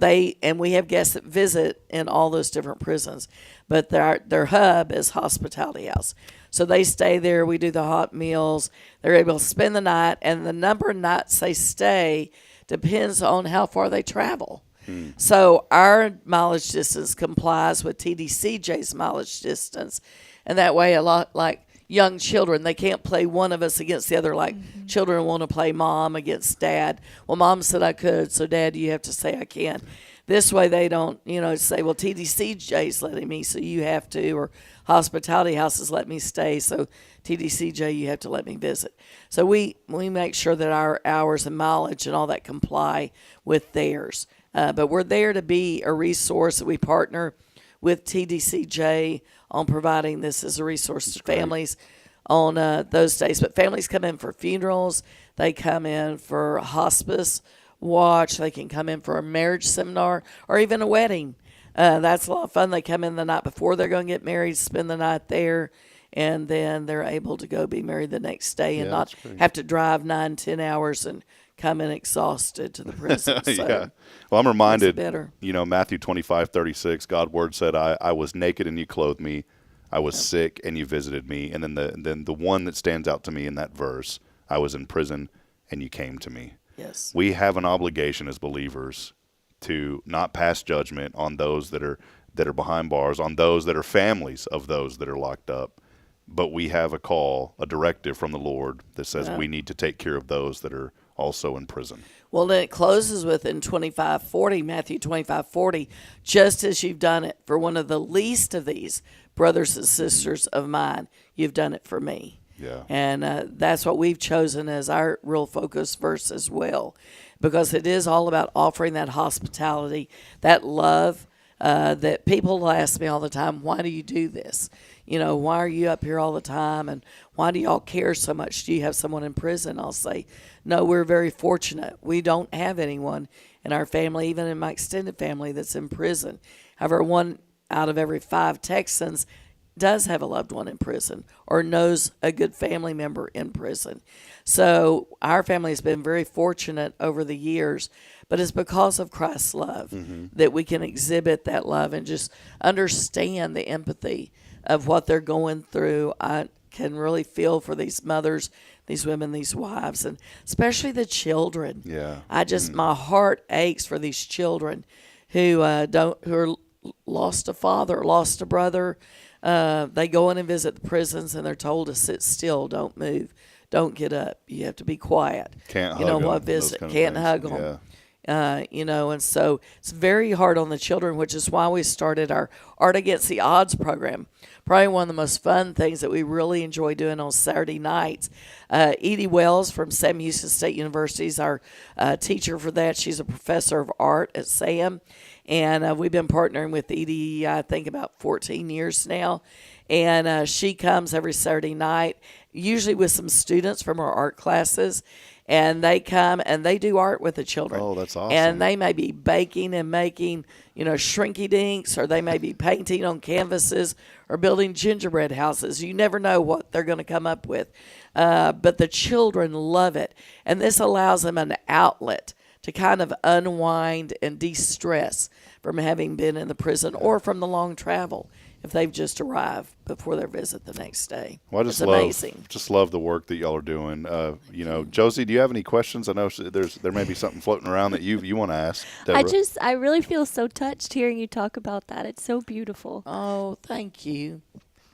Speaker 16: we have guests that visit in all those different prisons, but their hub is Hospitality House. So they stay there. We do the hot meals. They're able to spend the night, and the number of nights they stay depends on how far they travel. So our mileage distance complies with TDCJ's mileage distance, and that way a lot like young children, they can't play one of us against the other like children want to play mom against dad. Well, mom said I could, so dad, you have to say I can. This way they don't, say, well, TDCJ's letting me, so you have to, or Hospitality House is letting me stay, so TDCJ, you have to let me visit. So we make sure that our hours and mileage and all that comply with theirs. But we're there to be a resource. We partner with TDCJ on providing this as a resource to families on those days. But families come in for funerals. They come in for hospice watch. They can come in for a marriage seminar or even a wedding. That's a lot of fun. They come in the night before they're going to get married, spend the night there, and then they're able to go be married the next day and not have to drive 9-10 hours and come in exhausted to the prison. So
Speaker 1: yeah. Well, I'm reminded,
Speaker 16: better.
Speaker 1: Matthew 25:36, God's word said, I was naked and you clothed me. I was sick and you visited me. And then the one that stands out to me in that verse, I was in prison and you came to me.
Speaker 16: Yes.
Speaker 1: We have an obligation as believers to not pass judgment on those that are behind bars, on those that are families of those that are locked up. But we have a call, a directive from the Lord that says we need to take care of those that are also in prison.
Speaker 16: Well, then it closes with in Matthew 25:40, just as you've done it for one of the least of these brothers and sisters of mine, you've done it for me.
Speaker 1: Yeah.
Speaker 16: And that's what we've chosen as our real focus verse as well, because it is all about offering that hospitality, that love, that people ask me all the time, why do you do this? Why are you up here all the time? And why do y'all care so much? Do you have someone in prison? I'll say, no, we're very fortunate. We don't have anyone in our family, even in my extended family, that's in prison. However, 1 out of every 5 Texans does have a loved one in prison or knows a good family member in prison. So our family has been very fortunate over the years, but it's because of Christ's love that we can exhibit that love and just understand the empathy of what they're going through. I can really feel for these mothers, these women, these wives, and especially the children.
Speaker 1: Yeah.
Speaker 16: My heart aches for these children who are lost a father, lost a brother. They go in and visit the prisons and they're told to sit still, don't move, don't get up. You have to be quiet.
Speaker 1: Can't hug them.
Speaker 16: Visit, can't hug them.
Speaker 1: Yeah.
Speaker 16: And so it's very hard on the children, which is why we started our Art Against the Odds program. Probably one of the most fun things that we really enjoy doing on Saturday nights. Edie Wells from Sam Houston State University is our teacher for that. She's a professor of art at Sam. And we've been partnering with Edie, I think, about 14 years now. And she comes every Saturday night, usually with some students from our art classes. And they come and they do art with the children.
Speaker 1: Oh, that's awesome.
Speaker 16: And they may be baking and making, shrinky dinks, or they may be painting on canvases or building gingerbread houses. You never know what they're going to come up with. But the children love it. And this allows them an outlet to kind of unwind and de-stress from having been in the prison or from the long travel if they've just arrived before their visit the next day.
Speaker 1: Well,
Speaker 16: it's amazing.
Speaker 1: Just love the work that y'all are doing. Josie, do you have any questions? I know there may be something floating around that you want to ask, Deborah.
Speaker 8: I really feel so touched hearing you talk about that. It's so beautiful.
Speaker 16: Oh, thank you.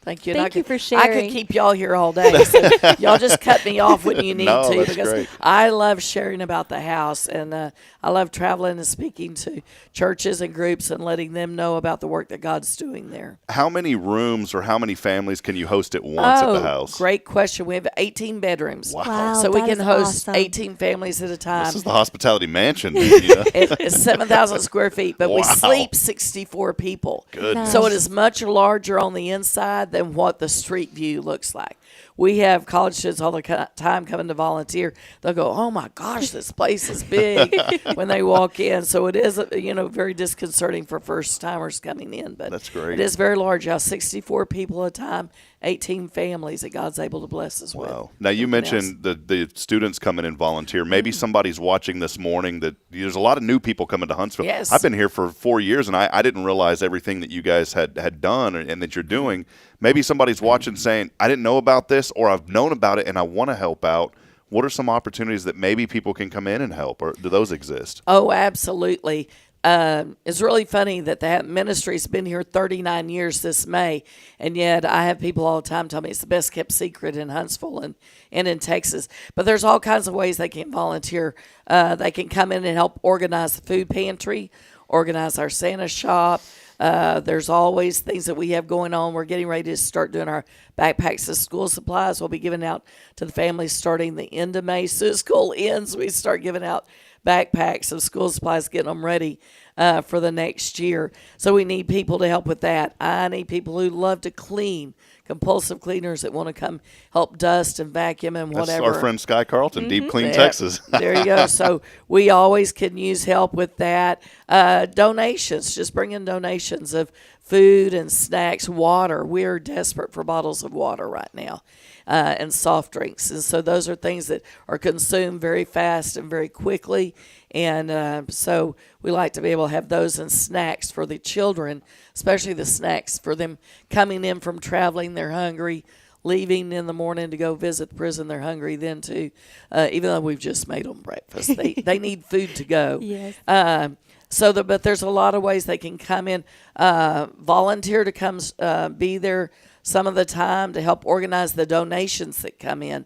Speaker 16: Thank you.
Speaker 8: Thank you for sharing.
Speaker 16: I could keep y'all here all day. So y'all just cut me off when you need to, because
Speaker 1: great.
Speaker 16: I love sharing about the house, and I love traveling and speaking to churches and groups and letting them know about the work that God's doing there.
Speaker 1: How many rooms or how many families can you host at once at the house?
Speaker 16: Great question. We have 18 bedrooms.
Speaker 1: Wow.
Speaker 16: So we can host
Speaker 8: awesome.
Speaker 16: 18 families at a time.
Speaker 1: This is the hospitality mansion.
Speaker 16: It's 7,000 square feet, but we sleep 64 people.
Speaker 1: Goodness.
Speaker 16: So it is much larger on the inside than what the street view looks like. We have college students all the time coming to volunteer. They'll go, oh my gosh, this place is big when they walk in. So it is, very disconcerting for first timers coming in. But
Speaker 1: that's great.
Speaker 16: It is very large. 64 people at a time, 18 families that God's able to bless us with.
Speaker 1: Wow. Now you mentioned the students coming in volunteer. Maybe somebody's watching this morning that there's a lot of new people coming to Huntsville.
Speaker 16: Yes.
Speaker 1: I've been here for 4 years and I didn't realize everything that you guys had done and that you're doing. Maybe somebody's watching saying, I didn't know about this, or I've known about it and I want to help out. What are some opportunities that maybe people can come in and help, or do those exist?
Speaker 16: Oh, absolutely. It's really funny that that ministry's been here 39 years this May, and yet I have people all the time tell me it's the best kept secret in Huntsville and in Texas. But there's all kinds of ways they can volunteer. They can come in and help organize the food pantry, organize our Santa shop. There's always things that we have going on. We're getting ready to start doing our backpacks of school supplies. We'll be giving out to the families starting the end of May. So school ends, we start giving out backpacks of school supplies, getting them ready for the next year. So we need people to help with that. I need people who love to clean, compulsive cleaners that want to come help dust and vacuum and whatever.
Speaker 1: That's our friend Sky Carlton, Deep Clean Texas.
Speaker 16: There you go. So we always can use help with that. Donations, just bring in donations of food and snacks, water. We're desperate for bottles of water right now. And soft drinks. And so those are things that are consumed very fast and very quickly. And so we like to be able to have those and snacks for the children, especially the snacks for them coming in from traveling. They're hungry, leaving in the morning to go visit the prison. They're hungry then too, even though we've just made them breakfast. They need food to go.
Speaker 8: Yes.
Speaker 16: But there's a lot of ways they can come in, volunteer to come be there some of the time to help organize the donations that come in.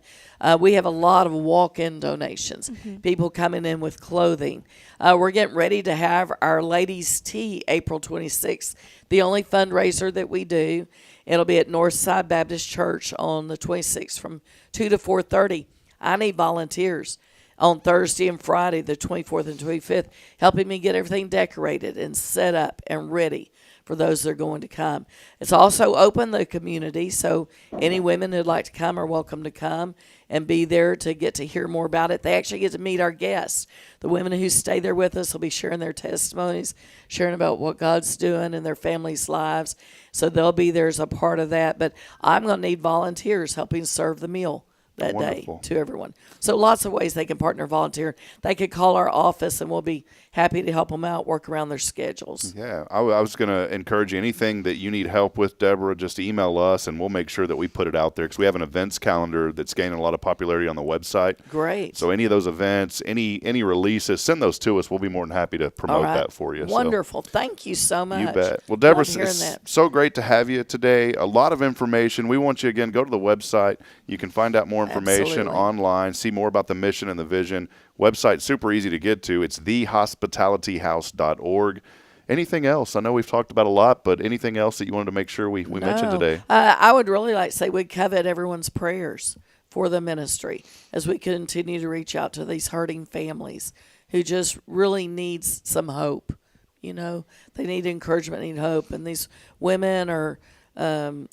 Speaker 16: We have a lot of walk-in donations, people coming in with clothing. We're getting ready to have our ladies' tea April 26th, the only fundraiser that we do. It'll be at Northside Baptist Church on the 26th from 2 to 4:30. I need volunteers on Thursday and Friday, the 24th and 25th, helping me get everything decorated and set up and ready for those that are going to come. It's also open to the community, so any women who'd like to come are welcome to come and be there to get to hear more about it. They actually get to meet our guests. The women who stay there with us will be sharing their testimonies, sharing about what God's doing in their families' lives. So they'll be there as a part of that. But I'm going to need volunteers helping serve the meal that
Speaker 1: Wonderful.
Speaker 16: day to everyone. So lots of ways they can partner, volunteer. They could call our office and we'll be happy to help them out, work around their schedules.
Speaker 1: Yeah, I was going to encourage you, anything that you need help with, Deborah, just email us and we'll make sure that we put it out there because we have an events calendar that's gaining a lot of popularity on the website.
Speaker 16: Great.
Speaker 1: So any of those events, any releases, send those to us. We'll be more than happy to promote that for you.
Speaker 16: Wonderful. Thank you so much.
Speaker 1: You bet. Well, Deborah,
Speaker 16: Love hearing
Speaker 1: it's
Speaker 16: that.
Speaker 1: so great to have you today. A lot of information. We want you, again, go to the website. You can find out more information
Speaker 16: Absolutely.
Speaker 1: online, see more about the mission and the vision. Website super easy to get to. It's thehospitalityhouse.org. Anything else? I know we've talked about a lot, but anything else that you wanted to make sure we mentioned today?
Speaker 16: I would really like to say we covet everyone's prayers for the ministry as we continue to reach out to these hurting families who just really needs some hope. You know, they need encouragement, need hope. And these women are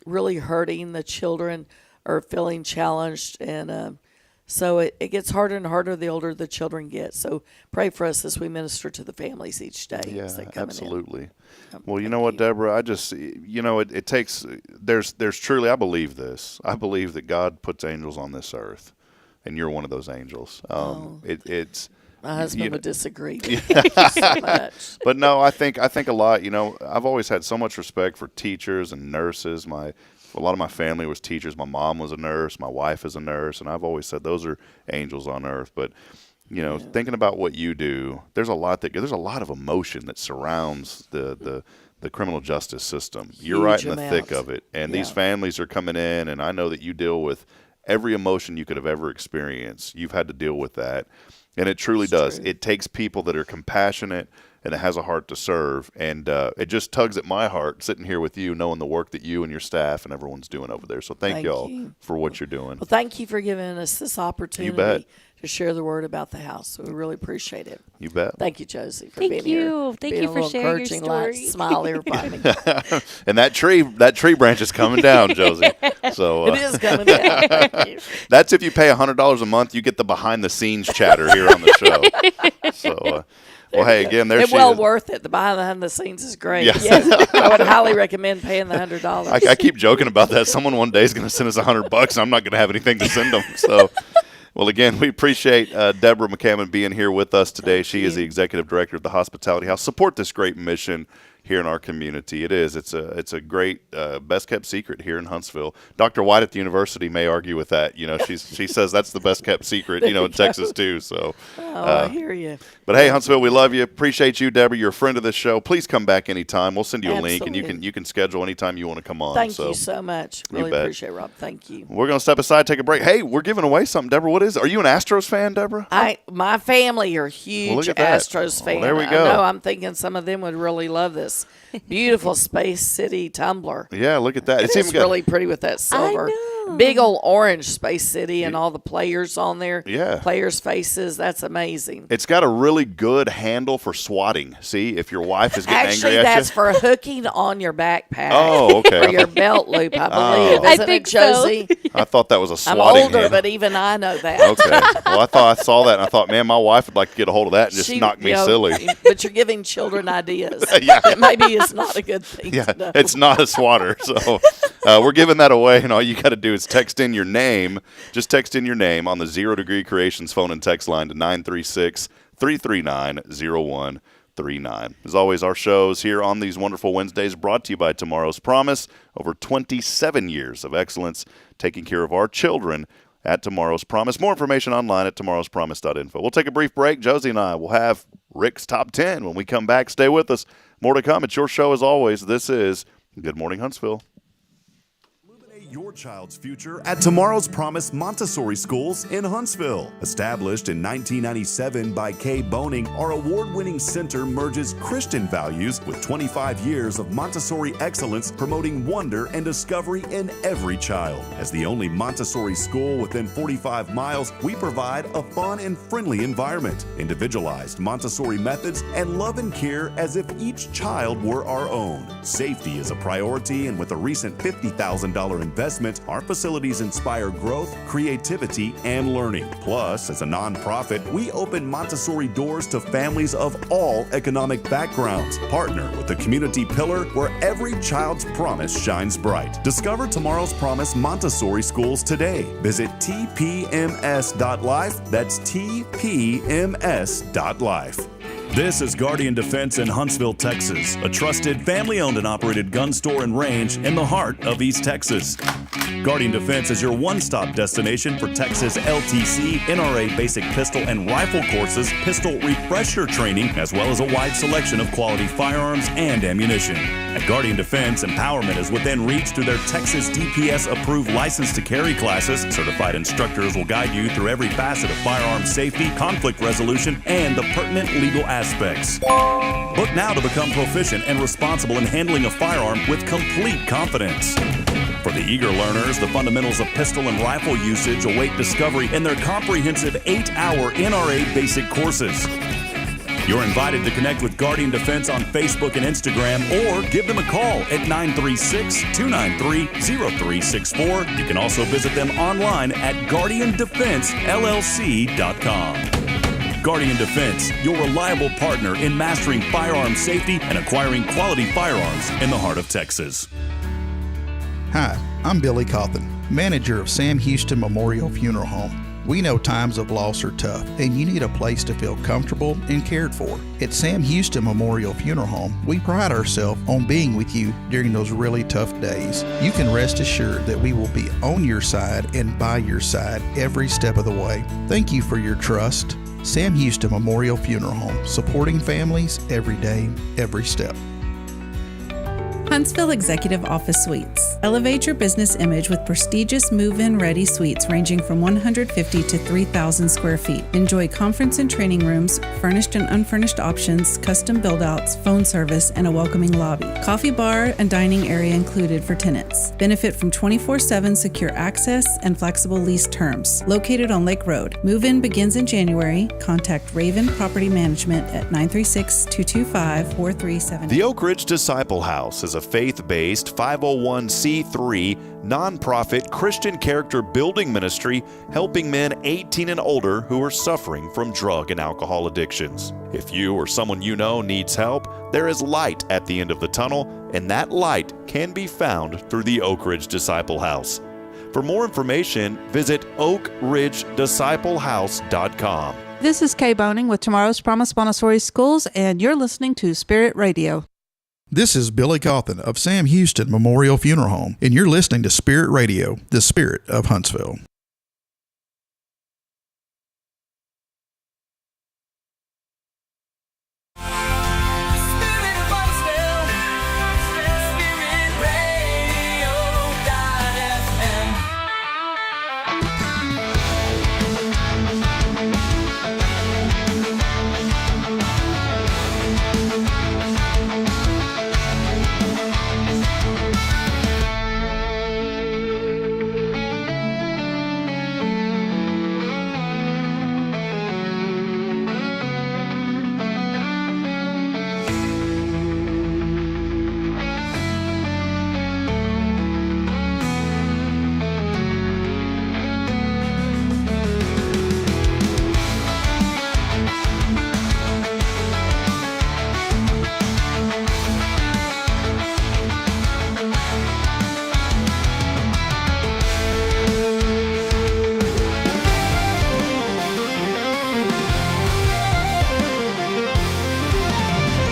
Speaker 16: really hurting. The children are feeling challenged. And so it gets harder and harder the older the children get. So pray for us as we minister to the families each day.
Speaker 1: Yeah,
Speaker 16: as they come
Speaker 1: absolutely. Well, you know what, Deborah? I just, it takes, there's truly, I believe this. I believe that God puts angels on this earth, and you're one of those angels. It's
Speaker 16: my husband would disagree.
Speaker 1: Thank
Speaker 16: you so much.
Speaker 1: But no, I think a lot. I've always had so much respect for teachers and nurses. A lot of my family was teachers. My mom was a nurse. My wife is a nurse, and I've always said those are angels on earth. But thinking about what you do, there's a lot of emotion that surrounds the criminal justice system. You're right in the thick of it, and these families are coming in, and I know that you deal with every emotion you could have ever experienced. You've had to deal with that, and it truly does. True. It takes people that are compassionate and that has a heart to serve, and it just tugs at my heart sitting here with you, knowing the work that you and your staff and everyone's doing over there. So thank y'all for what you're doing.
Speaker 16: Well, thank you for giving us this opportunity to share the word about the house. We really appreciate it.
Speaker 1: You bet.
Speaker 16: Thank you, Josie, for being here.
Speaker 8: Thank you for sharing your story.
Speaker 16: Smile, everybody.
Speaker 1: And that tree branch is coming down, Josie. So
Speaker 16: it is coming down. Thank you.
Speaker 1: That's if you pay $100 a month, you get the behind the scenes chatter here on the show. So. Well, hey, again,
Speaker 16: it's worth it. The behind the scenes is great.
Speaker 1: Yes.
Speaker 16: I would highly recommend paying the $100.
Speaker 1: I keep joking about that. Someone one day is going to send us $100, and I'm not going to have anything to send them. So, well, again, we appreciate Deborah McCammon being here with us today. She is the executive director of the Hospitality House. Support this great mission here in our community. It's a great best kept secret here in Huntsville. Dr. White at the university may argue with that. She says that's the best kept secret. In Texas too. So
Speaker 16: I hear you.
Speaker 1: But hey, Huntsville, we love you. Appreciate you, Deborah. You're a friend of this show. Please come back anytime. We'll send you a link, and you can schedule anytime you want to come on.
Speaker 16: Thank you so much. Really appreciate it, Rob. Thank you.
Speaker 1: We're gonna step aside, take a break. Hey, we're giving away something, Deborah. What is it? Are you an Astros fan, Deborah?
Speaker 16: My family are huge Astros fans.
Speaker 1: Well, there we go.
Speaker 16: I know. I'm thinking some of them would really love this. Beautiful Space City tumbler.
Speaker 1: Yeah, look at that.
Speaker 16: It's really pretty with that silver. big old orange Space City and all the players on there.
Speaker 1: Yeah.
Speaker 16: Players' faces. That's amazing.
Speaker 1: It's got a really good handle for swatting. See, if your wife is getting
Speaker 16: Actually,
Speaker 1: angry at
Speaker 16: that's
Speaker 1: you.
Speaker 16: for hooking on your backpack.
Speaker 1: Oh, okay.
Speaker 16: Or your belt loop, I believe.
Speaker 1: Oh.
Speaker 16: Isn't it, Josie?
Speaker 1: I thought that was a
Speaker 16: I'm
Speaker 1: swatting
Speaker 16: older,
Speaker 1: handle.
Speaker 16: but even I know that.
Speaker 1: Okay. Well, I thought I saw that, and I thought, man, my wife would like to get a hold of that and just knock me silly.
Speaker 16: But you're giving children ideas.
Speaker 1: Yeah.
Speaker 16: That maybe is not a good thing
Speaker 1: Yeah,
Speaker 16: to know.
Speaker 1: it's not a swatter. So we're giving that away, and all you got to do is text in your name. Just text in your name on the 0 Degree Creations phone and text line to 936-339-0139. As always, our shows here on these wonderful Wednesdays brought to you by Tomorrow's Promise. Over 27 years of excellence taking care of our children at Tomorrow's Promise. More information online at tomorrowspromise.info. We'll take a brief break. Josie and I will have Rick's Top 10 when we come back. Stay with us. More to come. It's your show as always. This is Good Morning Huntsville.
Speaker 9: Your child's future at Tomorrow's Promise Montessori Schools in Huntsville. Established in 1997 by Kay Boning, our award-winning center merges Christian values with 25 years of Montessori excellence, promoting wonder and discovery in every child. As the only Montessori school within 45 miles, we provide a fun and friendly environment, individualized Montessori methods, and love and care as if each child were our own. Safety is a priority, and with a recent $50,000 investment, our facilities inspire growth, creativity, and learning. Plus, as a nonprofit, we open Montessori doors to families of all economic backgrounds. Partner with the community pillar where every child's promise shines bright. Discover Tomorrow's Promise Montessori Schools today. Visit tpms.life. That's tpms.life. This is Guardian Defense in Huntsville, Texas, a trusted family-owned and operated gun store and range in the heart of East Texas. Guardian Defense is your one-stop destination for Texas LTC, NRA basic pistol and rifle courses, pistol refresher training, as well as a wide selection of quality firearms and ammunition. At Guardian Defense, empowerment is within reach through their Texas DPS-approved license to carry classes. Certified instructors will guide you through every facet of firearm safety, conflict resolution, and the pertinent legal aspects. Book now to become proficient and responsible in handling a firearm with complete confidence. For the eager learners, the fundamentals of pistol and rifle usage await discovery in their comprehensive 8-hour NRA basic courses. You're invited to connect with Guardian Defense on Facebook and Instagram, or give them a call at 936-293-0364. You can also visit them online at guardiandefensellc.com. Guardian Defense, your reliable partner in mastering firearm safety and acquiring quality firearms in the heart of Texas.
Speaker 10: Hi, I'm Billy Cawthon, manager of Sam Houston Memorial Funeral Home. We know times of loss are tough, and you need a place to feel comfortable and cared for. At Sam Houston Memorial Funeral Home, we pride ourselves on being with you during those really tough days. You can rest assured that we will be on your side and by your side every step of the way. Thank you for your trust. Sam Houston Memorial Funeral Home, supporting families every day, every step.
Speaker 11: Huntsville Executive Office Suites. Elevate your business image with prestigious move-in ready suites ranging from 150 to 3,000 square feet. Enjoy conference and training rooms, furnished and unfurnished options, custom build-outs, phone service, and a welcoming lobby. Coffee bar and dining area included for tenants. Benefit from 24/7 secure access and flexible lease terms. Located on Lake Road. Move-in begins in January. Contact Raven Property Management at 936-225-4378.
Speaker 1: The Oak Ridge Disciple House is a faith-based 501c3 nonprofit Christian character building ministry helping men 18 and older who are suffering from drug and alcohol addictions. If you or someone you know needs help, there is light at the end of the tunnel, and that light can be found through the Oak Ridge Disciple House. For more information, visit oakridgedisciplehouse.com.
Speaker 4: This is Kay Boning with Tomorrow's Promise Montessori Schools, and you're listening to Spirit Radio.
Speaker 10: This is Billy Cawthon of Sam Houston Memorial Funeral Home, and you're listening to Spirit Radio, the spirit of Huntsville.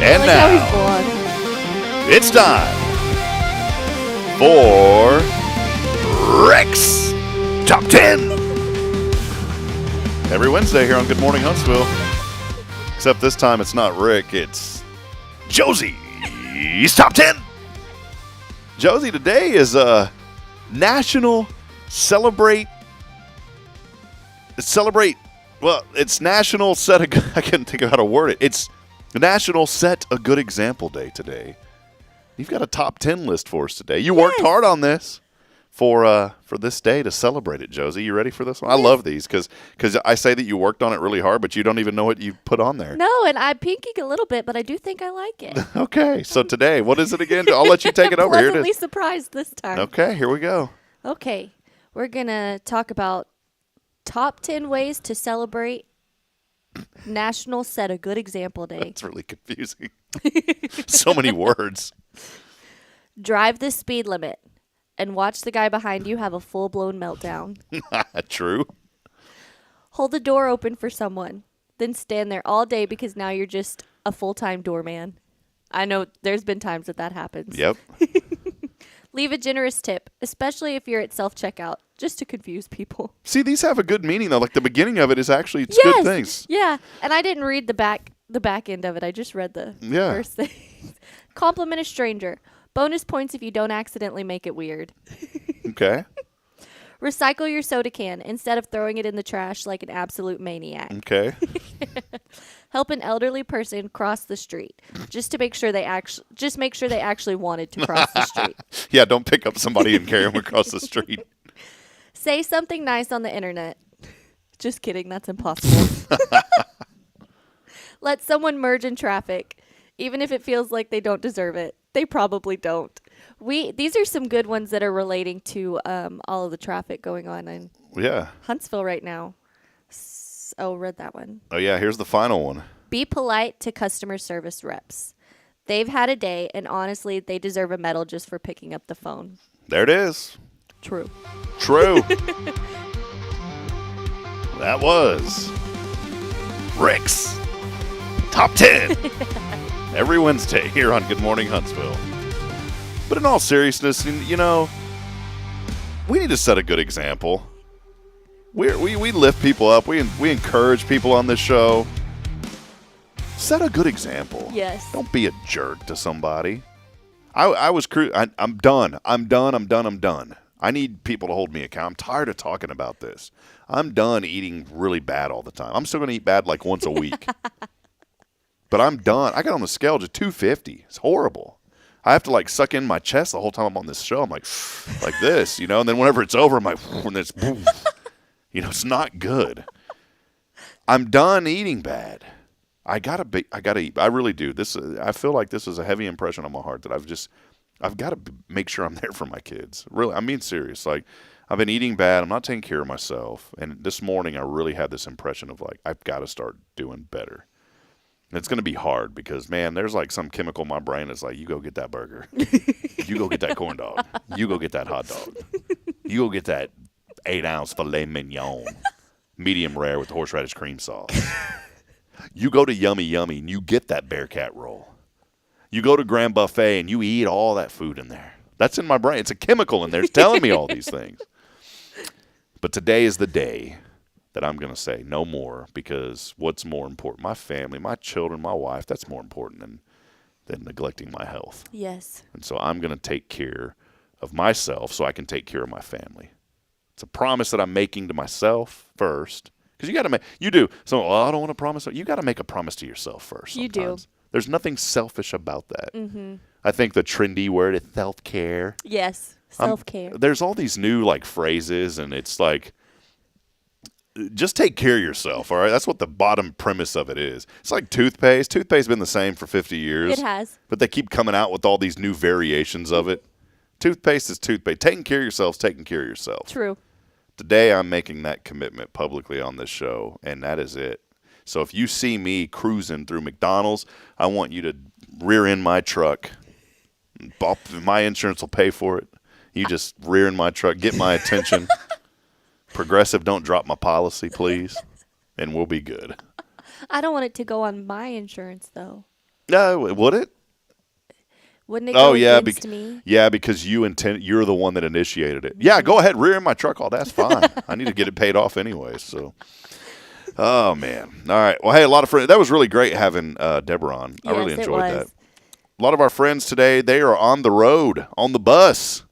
Speaker 1: And
Speaker 8: like
Speaker 1: now,
Speaker 8: how he's blonde.
Speaker 1: it's time for Rick's Top 10. Every Wednesday here on Good Morning Huntsville. Except this time it's not Rick, it's Josie's Top 10. Josie, today is National Celebrate. Well, it's National Set a. I can't think of how to word it. It's National Set a Good Example Day today. You've got a top 10 list for us today. You worked hard on this for this day to celebrate it, Josie. You ready for this one? I love these because I say that you worked on it really hard, but you don't even know what you put on there.
Speaker 8: No, and I'm pinking a little bit, but I do think I like it.
Speaker 1: Okay, so today, what is it again? I'll let you take it over. Here it
Speaker 8: Pleasantly
Speaker 1: is.
Speaker 8: surprised this time.
Speaker 1: Okay, here we go.
Speaker 8: Okay, we're going to talk about top 10 ways to celebrate National Set a Good Example Day.
Speaker 1: That's really confusing. So many words.
Speaker 8: Drive the speed limit and watch the guy behind you have a full-blown meltdown.
Speaker 1: True.
Speaker 8: Hold the door open for someone, then stand there all day because now you're just a full-time doorman. I know there's been times that happens.
Speaker 1: Yep.
Speaker 8: Leave a generous tip, especially if you're at self-checkout, just to confuse people.
Speaker 1: See, these have a good meaning, though. Like, the beginning of it is actually it's
Speaker 8: Yes!
Speaker 1: good things.
Speaker 8: Yeah, and I didn't read the back end of it. I just read the first thing. Compliment a stranger. Bonus points if you don't accidentally make it weird.
Speaker 1: Okay.
Speaker 8: Recycle your soda can instead of throwing it in the trash like an absolute maniac.
Speaker 1: Okay.
Speaker 8: Help an elderly person cross the street. Just make sure they actually wanted to cross the street.
Speaker 1: Yeah, don't pick up somebody and carry them across the street.
Speaker 8: Say something nice on the internet. Just kidding, that's impossible. Let someone merge in traffic, even if it feels like they don't deserve it. They probably don't. These are some good ones that are relating to all of the traffic going on in Huntsville right now. Read that one.
Speaker 1: Oh, yeah, here's the final one.
Speaker 8: Be polite to customer service reps. They've had a day, and honestly, they deserve a medal just for picking up the phone.
Speaker 1: There it is.
Speaker 8: True.
Speaker 1: That was Rick's Top 10. Every Wednesday here on Good Morning Huntsville. But in all seriousness, you know, we need to set a good example. We lift people up. We encourage people on this show. Set a good example.
Speaker 8: Yes.
Speaker 1: Don't be a jerk to somebody. I'm done. I need people to hold me accountable. I'm tired of talking about this. I'm done eating really bad all the time. I'm still going to eat bad like once a week. But I'm done. I got on the scale to 250. It's horrible. I have to like suck in my chest the whole time I'm on this show. I'm like this, you know, and then whenever it's over, I'm like, and it's, you know, it's not good. I'm done eating bad. I gotta eat. I really do. I feel like this is a heavy impression on my heart that I've got to make sure I'm there for my kids. Really, I'm being serious. Like, I've been eating bad. I'm not taking care of myself. And this morning, I really had this impression of like, I've got to start doing better. And it's going to be hard because, man, there's like some chemical in my brain that's like, you go get that burger. You go get that corn dog. You go get that hot dog. You go get that 8-ounce filet mignon, medium rare with horseradish cream sauce. You go to Yummy Yummy and you get that Bearcat roll. You go to Grand Buffet and you eat all that food in there. That's in my brain. It's a chemical in there. It's telling me all these things. But today is the day that I'm going to say no more, because what's more important? My family, my children, my wife, that's more important than neglecting my health.
Speaker 8: Yes.
Speaker 1: And so I'm going to take care of myself so I can take care of my family. It's a promise that I'm making to myself first. Because you got to make, you do. So, I don't want to promise. You got to make a promise to yourself first. Sometimes.
Speaker 8: You do.
Speaker 1: There's nothing selfish about that.
Speaker 8: Mm-hmm.
Speaker 1: I think the trendy word is self-care.
Speaker 8: Yes, self-care.
Speaker 1: There's all these new like phrases, and it's like, just take care of yourself, all right? That's what the bottom premise of it is. It's like toothpaste. Toothpaste's been the same for 50 years.
Speaker 8: It has.
Speaker 1: But they keep coming out with all these new variations of it. Toothpaste is toothpaste. Taking care of yourself is taking care of yourself.
Speaker 8: True.
Speaker 1: Today I'm making that commitment publicly on this show, and that is it. So if you see me cruising through McDonald's, I want you to rear end my truck. My insurance will pay for it. You just rear end my truck, get my attention. Progressive, don't drop my policy, please, and we'll be good.
Speaker 8: I don't want it to go on my insurance, though.
Speaker 1: No, would it?
Speaker 8: Wouldn't it go
Speaker 1: yeah,
Speaker 8: against me?
Speaker 1: Yeah, because you're the one that initiated it. Yeah, go ahead, rear in my truck. Oh, that's fine. I need to get it paid off anyway. So, oh man. All right. Well, hey, a lot of friends. That was really great having Deborah on. I really enjoyed that. A lot of our friends today, they are on the road, on the bus.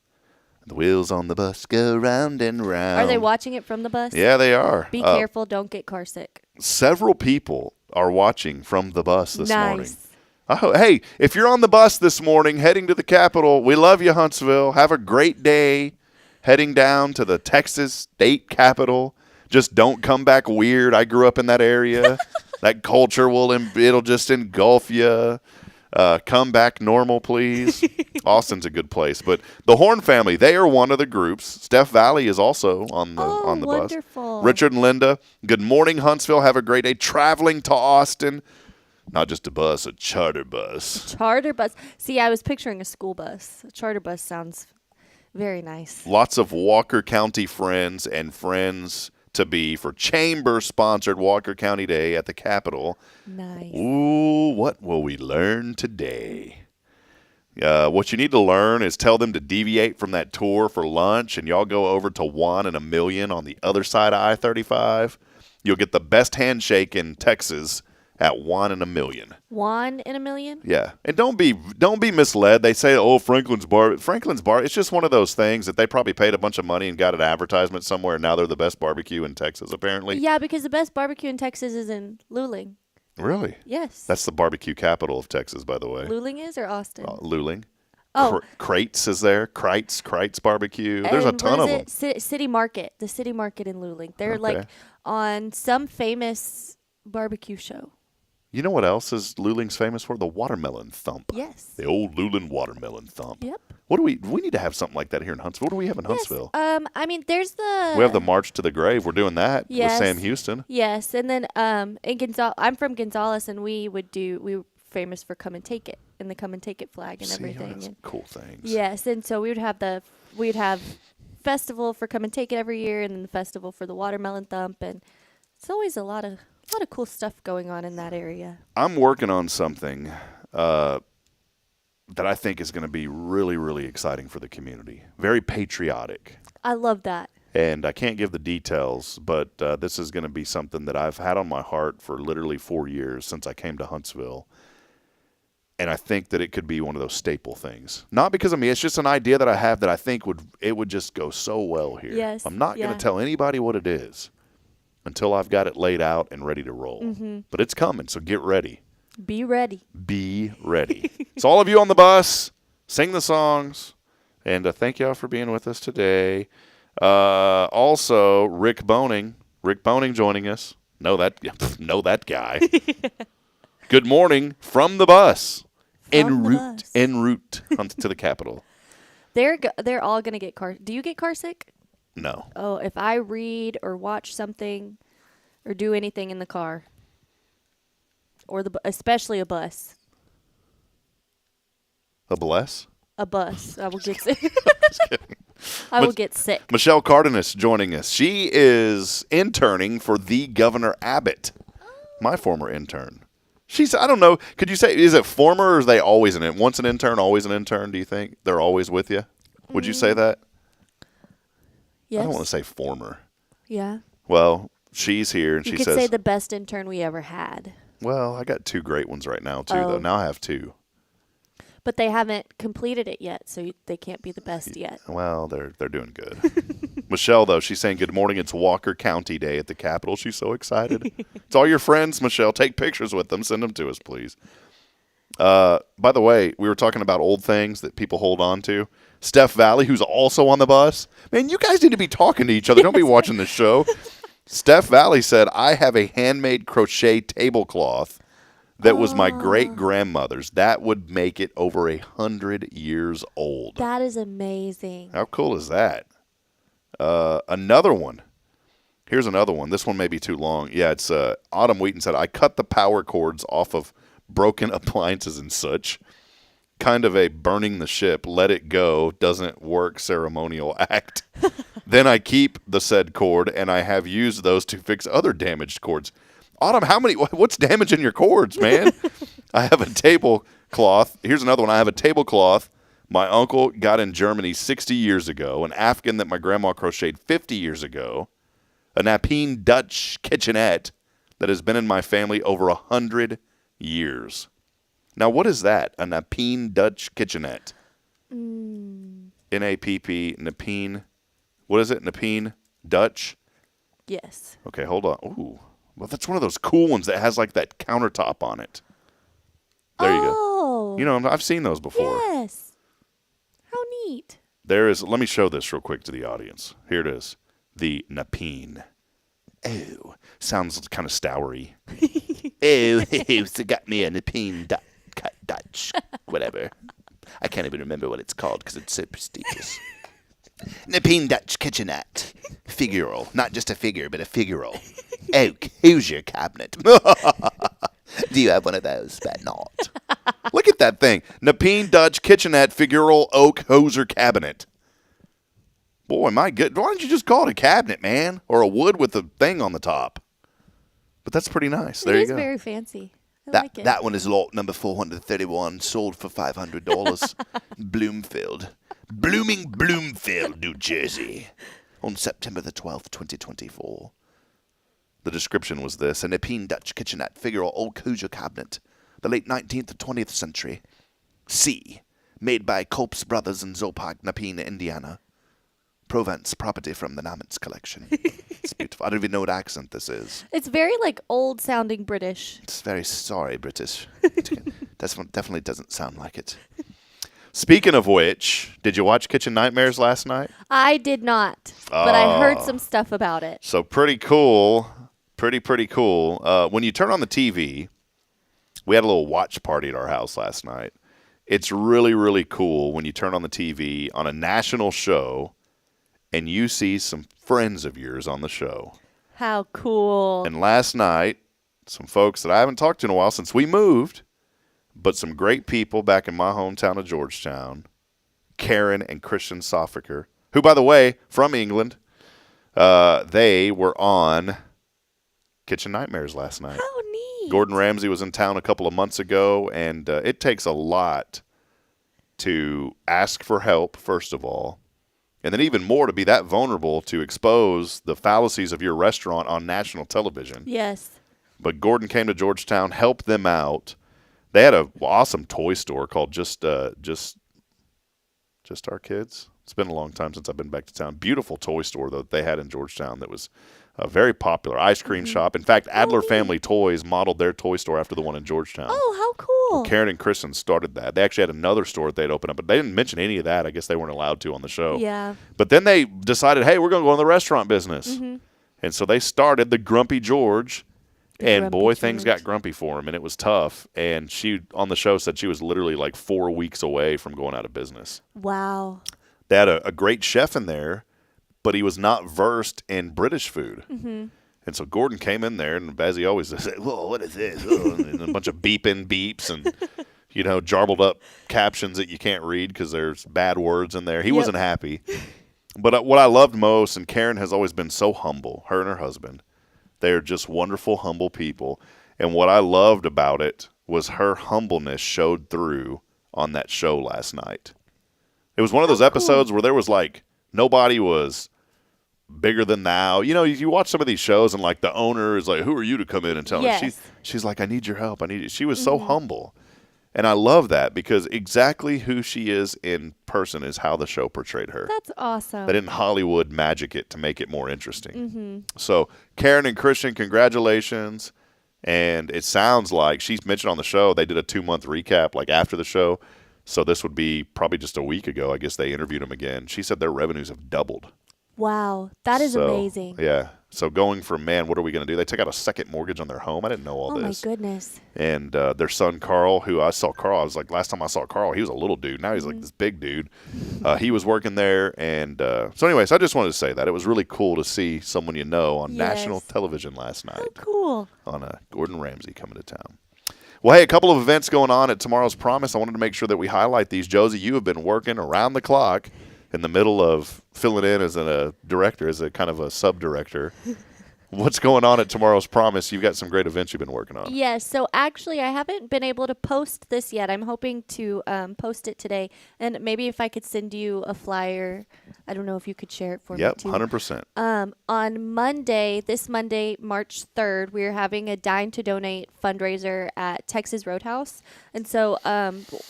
Speaker 1: The wheels on the bus go round and round.
Speaker 8: Are they watching it from the bus?
Speaker 1: Yeah, they are.
Speaker 8: Be careful, don't get car sick.
Speaker 1: Several people are watching from the bus this morning.
Speaker 8: Nice.
Speaker 1: Hey, if you're on the bus this morning heading to the Capitol, we love you, Huntsville. Have a great day heading down to the Texas state capitol. Just don't come back weird. I grew up in that area. That culture it'll just engulf you. Come back normal, please. Austin's a good place. But the Horn family, they are one of the groups. Steph Valley is also on the
Speaker 8: wonderful.
Speaker 1: bus. Richard and Linda, good morning, Huntsville. Have a great day traveling to Austin. Not just a bus, a charter bus.
Speaker 8: Charter bus. See, I was picturing a school bus. A charter bus sounds very nice.
Speaker 1: Lots of Walker County friends and friends to be for Chamber-sponsored Walker County Day at the Capitol.
Speaker 8: Nice.
Speaker 1: Ooh, what will we learn today? What you need to learn is tell them to deviate from that tour for lunch, and y'all go over to Juan and a Million on the other side of I-35. You'll get the best handshake in Texas at Juan and a Million.
Speaker 8: Juan in a Million?
Speaker 1: Yeah. And don't be misled. They say, oh, Franklin's Bar. It's just one of those things that they probably paid a bunch of money and got an advertisement somewhere, and now they're the best barbecue in Texas, apparently.
Speaker 8: Yeah, because the best barbecue in Texas is in Luling.
Speaker 1: Really?
Speaker 8: Yes.
Speaker 1: That's the barbecue capital of Texas, by the way.
Speaker 8: Luling is or Austin?
Speaker 1: Luling.
Speaker 8: Oh.
Speaker 1: Crates is there. Kreitz Barbecue. There's a ton of them.
Speaker 8: City Market. The City Market in Luling. They're like on some famous barbecue show.
Speaker 1: You know what else is Luling's famous for? The watermelon thump.
Speaker 8: Yes.
Speaker 1: The old Luling watermelon thump.
Speaker 8: Yep.
Speaker 1: What do we need to have something like that here in Huntsville. What do we have in Huntsville?
Speaker 8: I mean, there's
Speaker 1: we have the March to the Grave. We're doing that with Sam Houston.
Speaker 8: Yes, and then I'm from Gonzales, and we were famous for Come and Take It and the Come and Take It flag and everything.
Speaker 1: That's cool things.
Speaker 8: Yes, and so we'd have festival for Come and Take It every year, and then the festival for the watermelon thump, and it's always a lot of cool stuff going on in that area.
Speaker 1: I'm working on something that I think is going to be really, really exciting for the community. Very patriotic.
Speaker 8: I love that.
Speaker 1: And I can't give the details, but this is going to be something that I've had on my heart for literally 4 years since I came to Huntsville. And I think that it could be one of those staple things. Not because of me, it's just an idea that I have that I think would just go so well here.
Speaker 8: Yes.
Speaker 1: I'm not going to tell anybody what it is until I've got it laid out and ready to roll.
Speaker 8: Mm-hmm.
Speaker 1: But it's coming, so get ready.
Speaker 8: Be ready.
Speaker 1: Be ready. So all of you on the bus, sing the songs, and thank y'all for being with us today. Also, Rick Boning joining us. Know that guy. Good morning from the bus. En route to the Capitol.
Speaker 8: They're all gonna get car. Do you get car sick?
Speaker 1: No.
Speaker 8: Oh, if I read or watch something or do anything in the car, or especially a bus.
Speaker 1: A bless?
Speaker 8: A bus. I will get sick.
Speaker 1: Just kidding.
Speaker 8: I will get sick.
Speaker 1: Michelle Cardenas joining us. She is interning for the Governor Abbott, my former intern. I don't know, could you say, is it former or is they always once an intern, always an intern, do you think? They're always with you? Would you say that?
Speaker 8: Yes.
Speaker 1: I don't want to say former.
Speaker 8: Yeah.
Speaker 1: Well, she's here and she says.
Speaker 8: You could say the best intern we ever had.
Speaker 1: Well, I got two great ones right now, too, though. Now I have two.
Speaker 8: But they haven't completed it yet, so they can't be the best yet.
Speaker 1: Well, they're doing good. Michelle, though, she's saying, good morning. It's Walker County Day at the Capitol. She's so excited. It's all your friends, Michelle. Take pictures with them. Send them to us, please. By the way, we were talking about old things that people hold on to. Steph Valley, who's also on the bus. Man, you guys need to be talking to each other. Don't be watching the show. Steph Valley said, I have a handmade crochet tablecloth that was my great-grandmother's. That would make it over 100 years old.
Speaker 8: That is amazing.
Speaker 1: How cool is that? Another one. Here's another one. This one may be too long. Yeah, it's Autumn Wheaton said, I cut the power cords off of broken appliances and such. Kind of a burning the ship, let it go, doesn't work ceremonial act. Then I keep the said cord, and I have used those to fix other damaged cords. Autumn, what's damaging your cords, man? I have a tablecloth. Here's another one. I have a tablecloth my uncle got in Germany 60 years ago, an Afghan that my grandma crocheted 50 years ago, a Napine Dutch kitchenette that has been in my family over 100 years. Now, what is that? A Napine Dutch kitchenette. N-A-P-P, Napine. What is it? Napine Dutch?
Speaker 8: Yes.
Speaker 1: Okay, hold on. Ooh. Well, that's one of those cool ones that has like that countertop on it. There you go. You know, I've seen those before.
Speaker 8: Yes. How neat.
Speaker 1: There is, let me show this real quick to the audience. Here it is. The Napine. Oh, sounds kind of stowery. So got me a Napine Dutch, whatever. I can't even remember what it's called because it's so prestigious. Napine Dutch kitchenette. Figural. Not just a figure, but a figural. Oak, who's your cabinet? Do you have one of those? Bet not. Look at that thing. Napine Dutch kitchenette figural oak hoser cabinet. Boy, my good. Why don't you just call it a cabinet, man? Or a wood with a thing on the top. But that's pretty nice. There you go.
Speaker 8: It is very fancy. I like it.
Speaker 1: That one is lot number 431, sold for $500. Bloomfield. Bloomfield, New Jersey. On September the 12th, 2024. The description was this: a Napine Dutch kitchenette figural old Hoosier cabinet, the late 19th to 20th century. C. Made by Culp's Brothers in Zopag, Napine, Indiana. Provence, property from the Namitz collection. It's beautiful. I don't even know what accent this is.
Speaker 8: It's very like old sounding British.
Speaker 1: It's very sorry, British. That one definitely doesn't sound like it. Speaking of which, did you watch Kitchen Nightmares last night?
Speaker 8: I did not, but I heard some stuff about it.
Speaker 1: So pretty cool. Pretty cool. When you turn on the TV, we had a little watch party at our house last night. It's really, really cool when you turn on the TV on a national show and you see some friends of yours on the show.
Speaker 8: How cool.
Speaker 1: And last night, some folks that I haven't talked to in a while since we moved, but some great people back in my hometown of Georgetown, Karen and Christian Soffiker, who, by the way, from England, they were on Kitchen Nightmares last night.
Speaker 8: How neat.
Speaker 1: Gordon Ramsay was in town a couple of months ago, and it takes a lot to ask for help, first of all, and then even more to be that vulnerable to expose the fallacies of your restaurant on national television.
Speaker 8: Yes.
Speaker 1: But Gordon came to Georgetown, helped them out. They had an awesome toy store called Just Our Kids. It's been a long time since I've been back to town. Beautiful toy store that they had in Georgetown that was very popular. Ice cream shop. In fact, Adler Family Toys modeled their toy store after the one in Georgetown.
Speaker 8: Oh, how cool.
Speaker 1: Well, Karen and Kristen started that. They actually had another store that they'd opened up, but they didn't mention any of that. I guess they weren't allowed to on the show.
Speaker 8: Yeah.
Speaker 1: But then they decided, hey, we're going to go in the restaurant business.
Speaker 8: Mm-hmm.
Speaker 1: And so they started the Grumpy George. And boy,
Speaker 8: Grumpy
Speaker 1: things
Speaker 8: George.
Speaker 1: got grumpy for him, and it was tough. And she, on the show, said she was literally like 4 weeks away from going out of business.
Speaker 8: Wow.
Speaker 1: They had a great chef in there, but he was not versed in British food.
Speaker 8: Mm-hmm.
Speaker 1: And so Gordon came in there, and as he always does, whoa, what is this? And a bunch of beeps and, jarbled up captions that you can't read because there's bad words in there. He wasn't happy. But what I loved most, and Karen has always been so humble, her and her husband, they are just wonderful, humble people. And what I loved about it was her humbleness showed through on that show last night. It was one of those episodes where there was like, nobody was bigger than thou. You watch some of these shows and like the owner is like, who are you to come in and tell me? She's like, I need your help. I need you. She was so humble. And I love that because exactly who she is in person is how the show portrayed her.
Speaker 8: That's awesome.
Speaker 1: They didn't Hollywood magic it to make it more interesting.
Speaker 8: Mm-hmm.
Speaker 1: So Karen and Christian, congratulations. And it sounds like she's mentioned on the show, they did a 2-month recap like after the show. So this would be probably just a week ago. I guess they interviewed them again. She said their revenues have doubled.
Speaker 8: Wow. That is amazing.
Speaker 1: Yeah. So going from, what are we going to do? They took out a second mortgage on their home. I didn't know all this.
Speaker 8: Oh, my goodness.
Speaker 1: And their son, Carl, who I saw Carl, I was like, last time I saw Carl, he was a little dude. Now he's like this big dude. He was working there. And so anyways, I just wanted to say that. It was really cool to see someone on national television last night.
Speaker 8: Oh, cool.
Speaker 1: On Gordon Ramsay coming to town. Well, hey, a couple of events going on at Tomorrow's Promise. I wanted to make sure that we highlight these. Josie, you have been working around the clock in the middle of filling in as a director, as a kind of a sub-director. What's going on at Tomorrow's Promise? You've got some great events you've been working on.
Speaker 8: Yes. So actually, I haven't been able to post this yet. I'm hoping to post it today. And maybe if I could send you a flyer, I don't know if you could share it for me too.
Speaker 1: 100%.
Speaker 8: On Monday, this Monday, March 3rd, we're having a Dine to Donate fundraiser at Texas Roadhouse. And so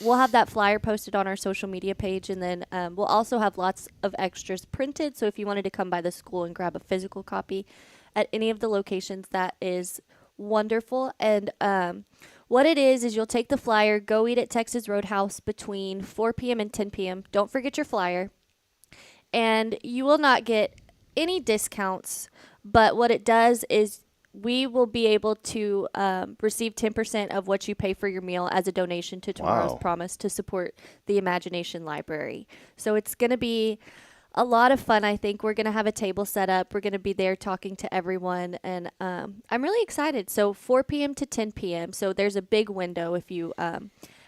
Speaker 8: we'll have that flyer posted on our social media page. And then we'll also have lots of extras printed. So if you wanted to come by the school and grab a physical copy at any of the locations, that is wonderful. And what it is you'll take the flyer, go eat at Texas Roadhouse between 4 p.m. and 10 p.m. Don't forget your flyer. And you will not get any discounts, but what it does is we will be able to receive 10% of what you pay for your meal as a donation to Tomorrow's Promise to support the Imagination Library. So it's going to be a lot of fun. I think we're going to have a table set up. We're going to be there talking to everyone, and I'm really excited. So 4 p.m. to 10 p.m. So there's a big window. If you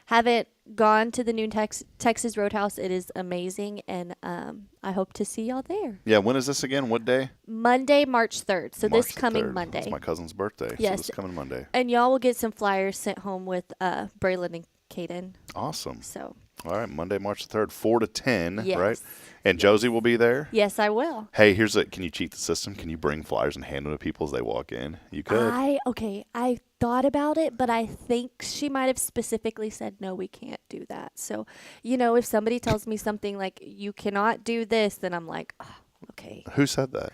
Speaker 8: haven't gone to the new Texas Roadhouse, it is amazing, and I hope to see y'all there.
Speaker 1: Yeah, when is this again? What day?
Speaker 8: Monday, March 3rd. So
Speaker 1: March
Speaker 8: this coming
Speaker 1: 3rd.
Speaker 8: Monday.
Speaker 1: It's my cousin's birthday.
Speaker 8: Yes.
Speaker 1: So this coming Monday.
Speaker 8: And y'all will get some flyers sent home with Braylon and Kaden.
Speaker 1: Awesome.
Speaker 8: So.
Speaker 1: All right, Monday, March 3rd, 4 to 10,
Speaker 8: Yes.
Speaker 1: right? And Josie will be there?
Speaker 8: Yes, I will.
Speaker 1: Hey, can you cheat the system? Can you bring flyers and hand them to people as they walk in? You could.
Speaker 8: I thought about it, but I think she might have specifically said, no, we can't do that. So, if somebody tells me something like, you cannot do this, then I'm like, oh, okay.
Speaker 1: Who said that?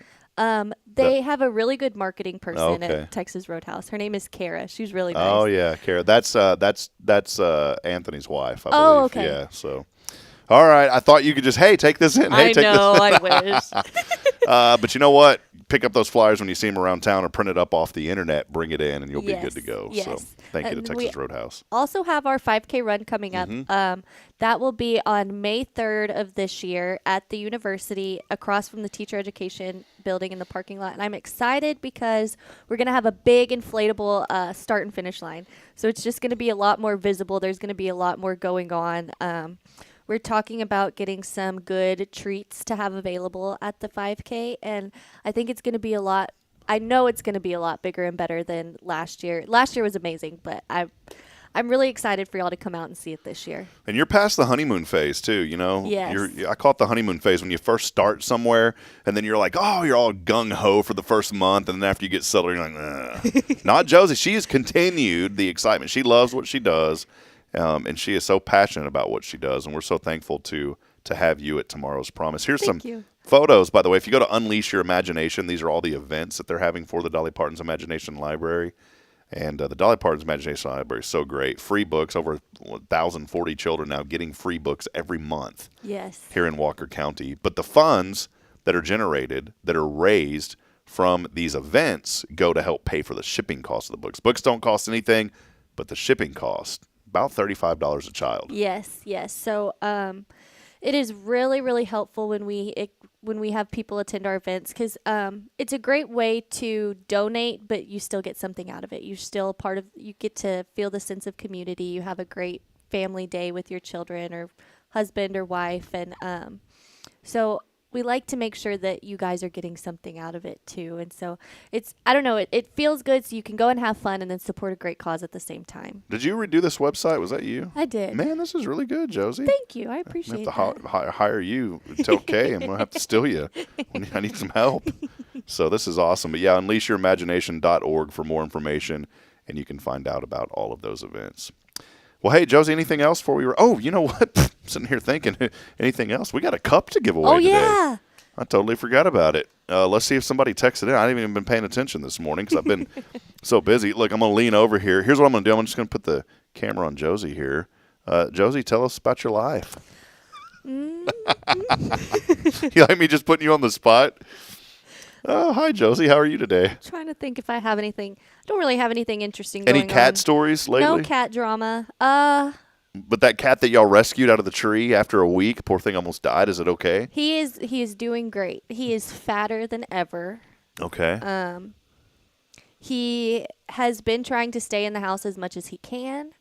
Speaker 8: They have a really good marketing person at Texas Roadhouse. Her name is Kara. She's really nice.
Speaker 1: Oh yeah, Kara. That's Anthony's wife, I believe.
Speaker 8: Oh, okay.
Speaker 1: Yeah. So, all right. I thought you could just take this in. Hey,
Speaker 8: I
Speaker 1: take
Speaker 8: know.
Speaker 1: this.
Speaker 8: I wish.
Speaker 1: But you know what? Pick up those flyers when you see them around town, or print it up off the internet. Bring it in, and you'll be good to go.
Speaker 8: Yes.
Speaker 1: So, thank you to Texas Roadhouse.
Speaker 8: Also have our 5K run coming up. That will be on May 3rd of this year at the university, across from the teacher education building in the parking lot. And I'm excited because we're going to have a big inflatable start and finish line. So it's just going to be a lot more visible. There's going to be a lot more going on. We're talking about getting some good treats to have available at the 5K. And I think it's going to be I know it's going to be a lot bigger and better than last year. Last year was amazing, but I'm really excited for y'all to come out and see it this year.
Speaker 1: And you're past the honeymoon phase too,
Speaker 8: Yes.
Speaker 1: I call it the honeymoon phase when you first start somewhere, and then you're like, oh, you're all gung-ho for the first month, and then after you get settled, you're like, Not Josie. She has continued the excitement. She loves what she does, and she is so passionate about what she does, and we're so thankful to have you at Tomorrow's Promise. Here's some photos, by the way. If you go to Unleash Your Imagination, these are all the events that they're having for the Dolly Parton's Imagination Library. And the Dolly Parton's Imagination Library is so great. Free books, over 1,040 children now getting free books every month.
Speaker 8: Yes.
Speaker 1: Here in Walker County. But the funds that are generated, that are raised from these events, go to help pay for the shipping cost of the books. Books don't cost anything, but the shipping cost, about $35 a child.
Speaker 8: Yes. So it is really, really helpful when we have people attend our events, because it's a great way to donate, but you still get something out of it. You're still you get to feel the sense of community. You have a great family day with your children or husband or wife. And so we like to make sure that you guys are getting something out of it too. And so it feels good, so you can go and have fun and then support a great cause at the same time.
Speaker 1: Did you redo this website? Was that you?
Speaker 8: I did.
Speaker 1: Man, this is really good, Josie.
Speaker 8: Thank you. I appreciate it.
Speaker 1: I have to hire you. It's okay. I'm going to have to steal you. I need some help. So this is awesome. But yeah, unleashyourimaginationorg for more information, and you can find out about all of those events. Well, hey, Josie, anything else before we were? Oh, you know what? I'm sitting here thinking, anything else? We got a cup to give away today.
Speaker 8: Yeah.
Speaker 1: I totally forgot about it. Let's see if somebody texted in. I haven't even been paying attention this morning because I've been so busy. Look, I'm going to lean over here. Here's what I'm going to do. I'm just going to put the camera on Josie here. Josie, tell us about your life. You like me just putting you on the spot? Oh, hi, Josie. How are you today?
Speaker 8: Trying to think if I have anything. I don't really have anything interesting going on.
Speaker 1: Any cat stories lately?
Speaker 8: No cat drama.
Speaker 1: But that cat that y'all rescued out of the tree after a week, poor thing almost died. Is it okay?
Speaker 8: He is doing great. He is fatter than ever.
Speaker 1: Okay.
Speaker 8: He has been trying to stay in the house as much as he can,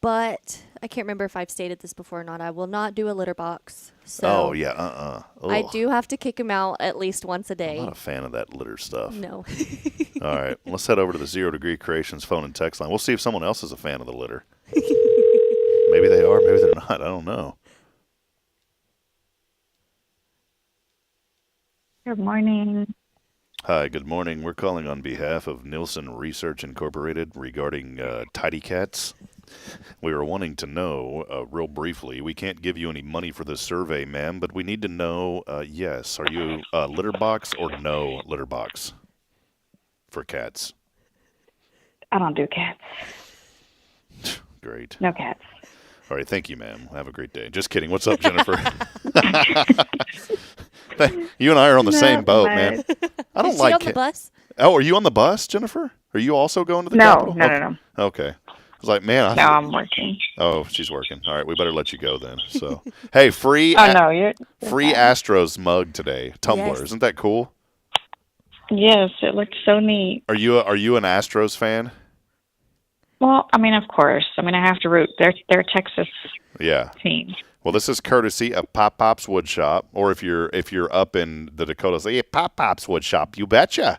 Speaker 8: but I can't remember if I've stated this before or not. I will not do a litter box. So I do have to kick him out at least once a day.
Speaker 1: I'm not a fan of that litter stuff.
Speaker 8: No.
Speaker 1: All right, let's head over to the 0 Degree Creations phone and text line. We'll see if someone else is a fan of the litter. Maybe they are, maybe they're not. I don't know.
Speaker 17: Good morning.
Speaker 1: Hi, good morning. We're calling on behalf of Nielsen Research Incorporated regarding tidy cats. We were wanting to know, real briefly, we can't give you any money for this survey, ma'am, but we need to know, yes, are you litter box or no litter box for cats?
Speaker 17: I don't do cats.
Speaker 1: Great.
Speaker 17: No cats.
Speaker 1: All right, thank you, ma'am. Have a great day. Just kidding. What's up, Jennifer? You and I are on the same boat, man. I don't like
Speaker 8: on the bus?
Speaker 1: Oh, are you on the bus, Jennifer? Are you also going to the Capitol?
Speaker 17: No.
Speaker 1: Okay. I was like, man.
Speaker 17: I'm working.
Speaker 1: Oh, she's working. All right, we better let you go then. So, hey, free
Speaker 17: you're
Speaker 1: free
Speaker 17: fine.
Speaker 1: Astros mug today. Tumbler.
Speaker 17: Yes.
Speaker 1: Isn't that cool?
Speaker 17: Yes, it looked so neat.
Speaker 1: Are you an Astros fan?
Speaker 17: Well, I mean, of course. I mean, I have to root. They're Texas team.
Speaker 1: Well, this is courtesy of Pop Pop's Wood Shop, or if you're up in the Dakotas, yeah, Pop Pop's Wood Shop, you betcha.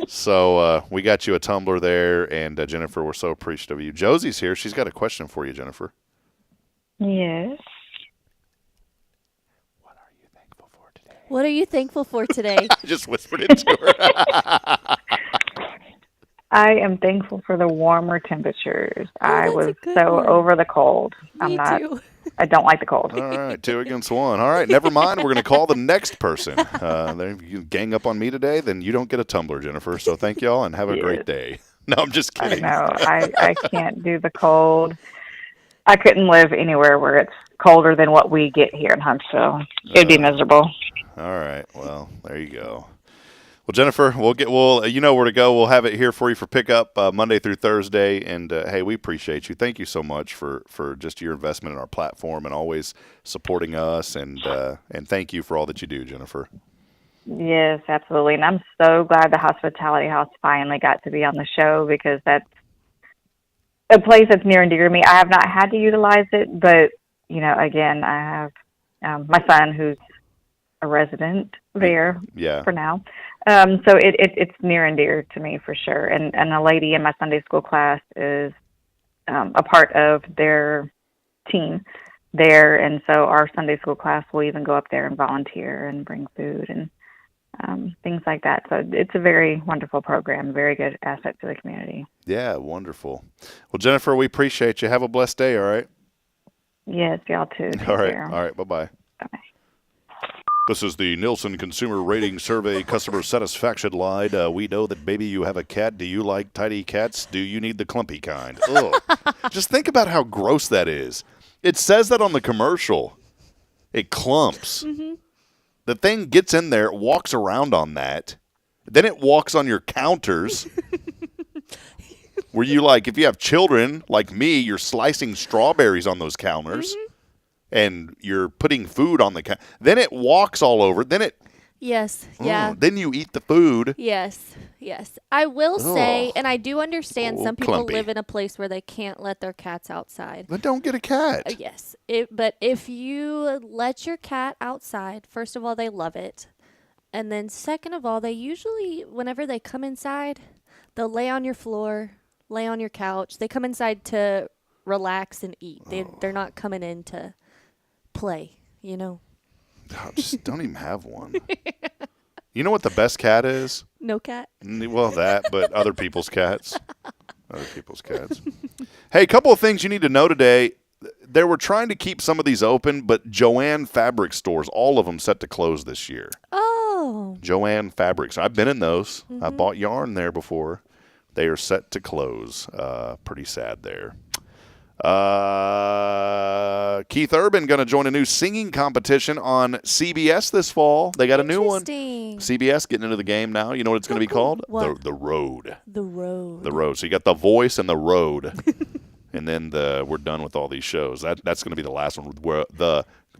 Speaker 1: So we got you a tumbler there, and Jennifer, we're so appreciative of you. Josie's here. She's got a question for you, Jennifer.
Speaker 17: Yes.
Speaker 8: What are you thankful for today?
Speaker 1: I just whispered it to her.
Speaker 17: I am thankful for the warmer temperatures. I was so
Speaker 8: one.
Speaker 17: over the cold.
Speaker 8: Me too.
Speaker 17: I don't like the cold.
Speaker 1: All right, 2 against 1. All right, never mind. We're going to call the next person. If you gang up on me today, then you don't get a tumbler, Jennifer. So thank y'all and have a great day. No, I'm just kidding.
Speaker 17: I know. I can't do the cold. I couldn't live anywhere where it's colder than what we get here in Huntsville. It'd be miserable.
Speaker 1: All right. Well, there you go. Well, Jennifer, you know where to go. We'll have it here for you for pickup Monday through Thursday. And hey, we appreciate you. Thank you so much for just your investment in our platform and always supporting us. And thank you for all that you do, Jennifer.
Speaker 17: Yes, absolutely. And I'm so glad the Hospitality House finally got to be on the show, because that's a place that's near and dear to me. I have not had to utilize it, but, again, I have my son who's a resident there for now. So it's near and dear to me for sure. And a lady in my Sunday school class is a part of their team there. And so our Sunday school class will even go up there and volunteer and bring food and things like that. So it's a very wonderful program, very good asset to the community.
Speaker 1: Yeah, wonderful. Well, Jennifer, we appreciate you. Have a blessed day, all right?
Speaker 17: Yes, y'all too. Take
Speaker 1: all right.
Speaker 17: care.
Speaker 1: All right, bye-bye.
Speaker 17: Bye-bye.
Speaker 1: This is the Nielsen Consumer Rating Survey Customer Satisfaction Line. We know that, baby, you have a cat. Do you like tidy cats? Do you need the clumpy kind? Ugh. Just think about how gross that is. It says that on the commercial. It clumps. Mm-hmm. The thing gets in there, walks around on that. Then it walks on your counters. Where you, if you have children like me, you're slicing strawberries on those counters. Mm-hmm. And you're putting food on the counter. Then it walks all over. Then it.
Speaker 8: Yes. Yeah.
Speaker 1: Then you eat the food.
Speaker 8: Yes. I will say, and I do understand some people
Speaker 1: clumpy.
Speaker 8: live in a place where they can't let their cats outside.
Speaker 1: Then don't get a cat.
Speaker 8: Yes. But if you let your cat outside, first of all, they love it. And then second of all, they usually, whenever they come inside, they'll lay on your floor, lay on your couch. They come inside to relax and eat. They're not coming in to play,
Speaker 1: Oh, just don't even have one. You know what the best cat is?
Speaker 8: No cat.
Speaker 1: Well, that, but other people's cats. Hey, a couple of things you need to know today. They were trying to keep some of these open, but Joann fabric stores, all of them set to close this year.
Speaker 8: Oh.
Speaker 1: Joann Fabrics. I've been in those. Mm-hmm. I bought yarn there before. They are set to close. Pretty sad there. Keith Urban going to join a new singing competition on CBS this fall. They got a new one. CBS getting into the game now. You know what it's going to be called?
Speaker 8: What?
Speaker 1: The Road.
Speaker 8: The Road.
Speaker 1: The Road. So you got The Voice and The Road. And then we're done with all these shows. That's going to be the last one.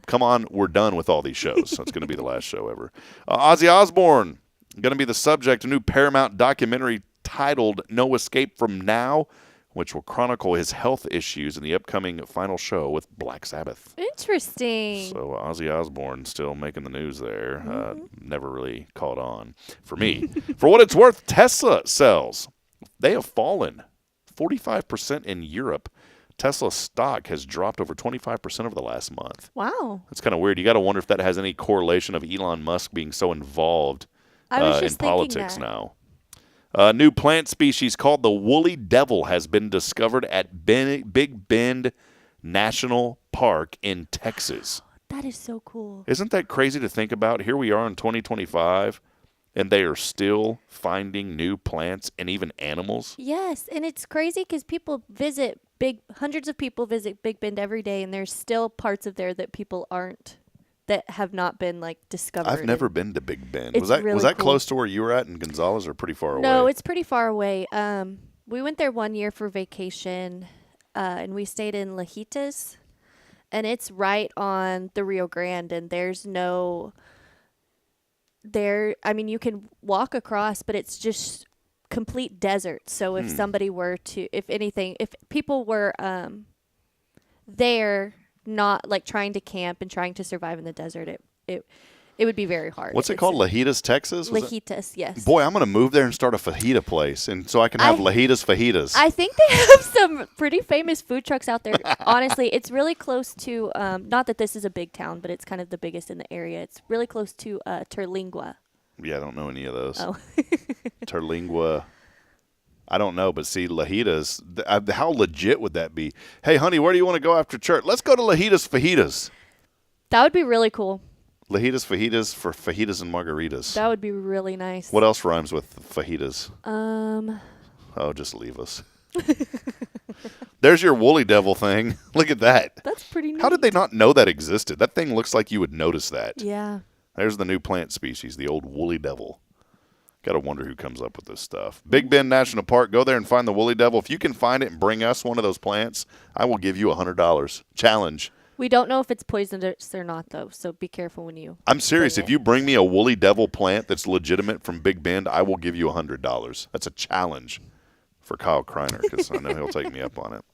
Speaker 1: Come on, we're done with all these shows. So it's going to be the last show ever. Ozzy Osbourne going to be the subject of a new Paramount documentary titled No Escape from Now. which will chronicle his health issues in the upcoming final show with Black Sabbath.
Speaker 8: Interesting.
Speaker 1: So Ozzy Osbourne still making the news there. Never really caught on for me. For what it's worth, Tesla sales, they have fallen 45% in Europe. Tesla stock has dropped over 25% over the last month.
Speaker 8: Wow.
Speaker 1: That's kind of weird. You got to wonder if that has any correlation of Elon Musk being so involved in politics now. A new plant species called the woolly devil has been discovered at Big Bend National Park in Texas.
Speaker 8: That is so cool.
Speaker 1: Isn't that crazy to think about? Here we are in 2025, and they are still finding new plants and even animals.
Speaker 8: Yes, and it's crazy because hundreds of people visit Big Bend every day, and there's still parts of there that people that have not been discovered.
Speaker 1: I've never been to Big Bend.
Speaker 8: Was
Speaker 1: that
Speaker 8: cool.
Speaker 1: Close to where you were at in Gonzales, or pretty far away?
Speaker 8: No, it's pretty far away. We went there one year for vacation, and we stayed in Lajitas, and it's right on the Rio Grande, and there's no there. I mean, you can walk across, but it's just complete desert. So if somebody were to, if people were there, not trying to camp and trying to survive in the desert, it would be very hard.
Speaker 1: What's it called? Lajitas, Texas?
Speaker 8: Lajitas, yes.
Speaker 1: Boy, I'm going to move there and start a fajita place, and so I can have Lajitas fajitas.
Speaker 8: I think they have some pretty famous food trucks out there. Honestly, it's really close to, not that this is a big town, but it's kind of the biggest in the area. It's really close to Terlingua.
Speaker 1: Yeah, I don't know any of those.
Speaker 8: Oh.
Speaker 1: Terlingua. I don't know, but see, Lajitas, how legit would that be? Hey, honey, where do you want to go after church? Let's go to Lajitas fajitas.
Speaker 8: That would be really cool.
Speaker 1: Lajitas fajitas for fajitas and margaritas.
Speaker 8: That would be really nice.
Speaker 1: What else rhymes with fajitas?
Speaker 8: Oh,
Speaker 1: just leave us. There's your woolly devil thing. Look at that.
Speaker 8: That's pretty neat.
Speaker 1: How did they not know that existed? That thing looks like you would notice that.
Speaker 8: Yeah.
Speaker 1: There's the new plant species, the old woolly devil. Got to wonder who comes up with this stuff. Big Bend National Park. Go there and find the woolly devil. If you can find it and bring us one of those plants, I will give you $100. Challenge.
Speaker 8: We don't know if it's poisonous or not, though, so be careful when you.
Speaker 1: I'm serious. If you bring me a woolly devil plant that's legitimate from Big Bend, I will give you $100. That's a challenge for Kyle Kreiner, because I know he'll take me up on it.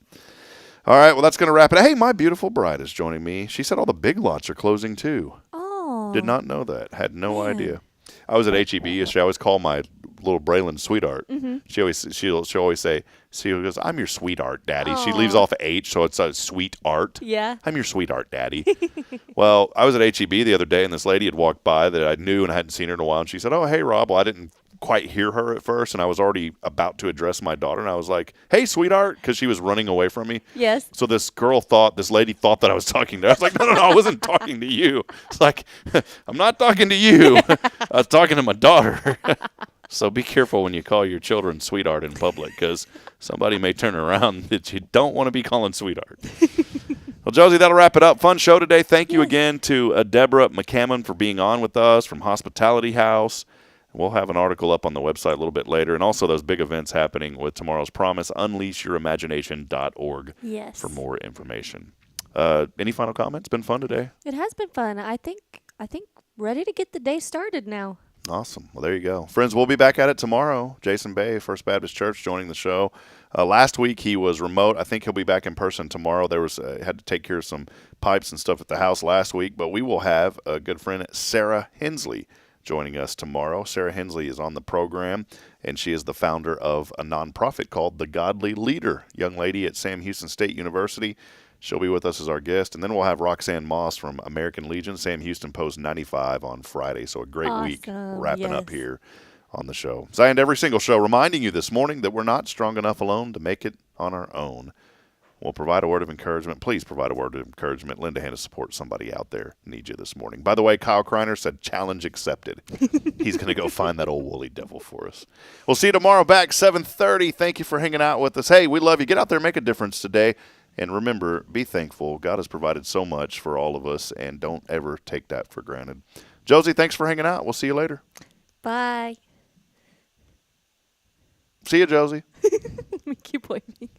Speaker 1: All right, well, that's going to wrap it. Hey, my beautiful bride is joining me. She said all the Big Lots are closing, too.
Speaker 8: Oh.
Speaker 1: Did not know that. Had no idea. I was at HEB yesterday. I always call my little Braylon sweetheart. Mm-hmm. She'll always say, she goes, "I'm your sweetheart, Daddy." Aww. She leaves off H, so it's a sweet art.
Speaker 8: Yeah.
Speaker 1: I'm your sweetheart, Daddy. Well, I was at HEB the other day, and this lady had walked by that I knew and I hadn't seen her in a while, and she said, "Oh, hey, Rob." Well, I didn't quite hear her at first, and I was already about to address my daughter, and I was like, "Hey, sweetheart," because she was running away from me.
Speaker 8: Yes.
Speaker 1: So this lady thought that I was talking to her. I was like, no, I wasn't talking to you. It's like, I'm not talking to you. I was talking to my daughter. So be careful when you call your children sweetheart in public, because somebody may turn around that you don't want to be calling sweetheart. Well, Josie, that'll wrap it up. Fun show today. Thank you again to Deborah McCammon for being on with us from Hospitality House. We'll have an article up on the website a little bit later, and also those big events happening with Tomorrow's Promise, unleashyourimaginationorg
Speaker 8: yes.
Speaker 1: for more information. Any final comments? Been fun today?
Speaker 8: It has been fun. I think ready to get the day started now.
Speaker 1: Awesome. Well, there you go. Friends, we'll be back at it tomorrow. Jason Bay, First Baptist Church, joining the show. Last week he was remote. I think he'll be back in person tomorrow. There was had to take care of some pipes and stuff at the house last week, but we will have a good friend, Sarah Hensley, joining us tomorrow. Sarah Hensley is on the program, and she is the founder of a nonprofit called The Godly Leader, young lady at Sam Houston State University. She'll be with us as our guest, and then we'll have Roxanne Moss from American Legion, Sam Houston Post 95 on Friday. So a great week wrapping up here on the show. As I end every single show, reminding you this morning that we're not strong enough alone to make it on our own. We'll provide a word of encouragement. Please provide a word of encouragement. Lend a hand to support somebody out there who needs you this morning. By the way, Kyle Kreiner said challenge accepted. He's going to go find that old woolly devil for us. We'll see you tomorrow back 7:30. Thank you for hanging out with us. Hey, we love you. Get out there and make a difference today. And remember, be thankful. God has provided so much for all of us, and don't ever take that for granted. Josie, thanks for hanging out. We'll see you later.
Speaker 8: Bye.
Speaker 1: See you, Josie.
Speaker 8: Keep pointing.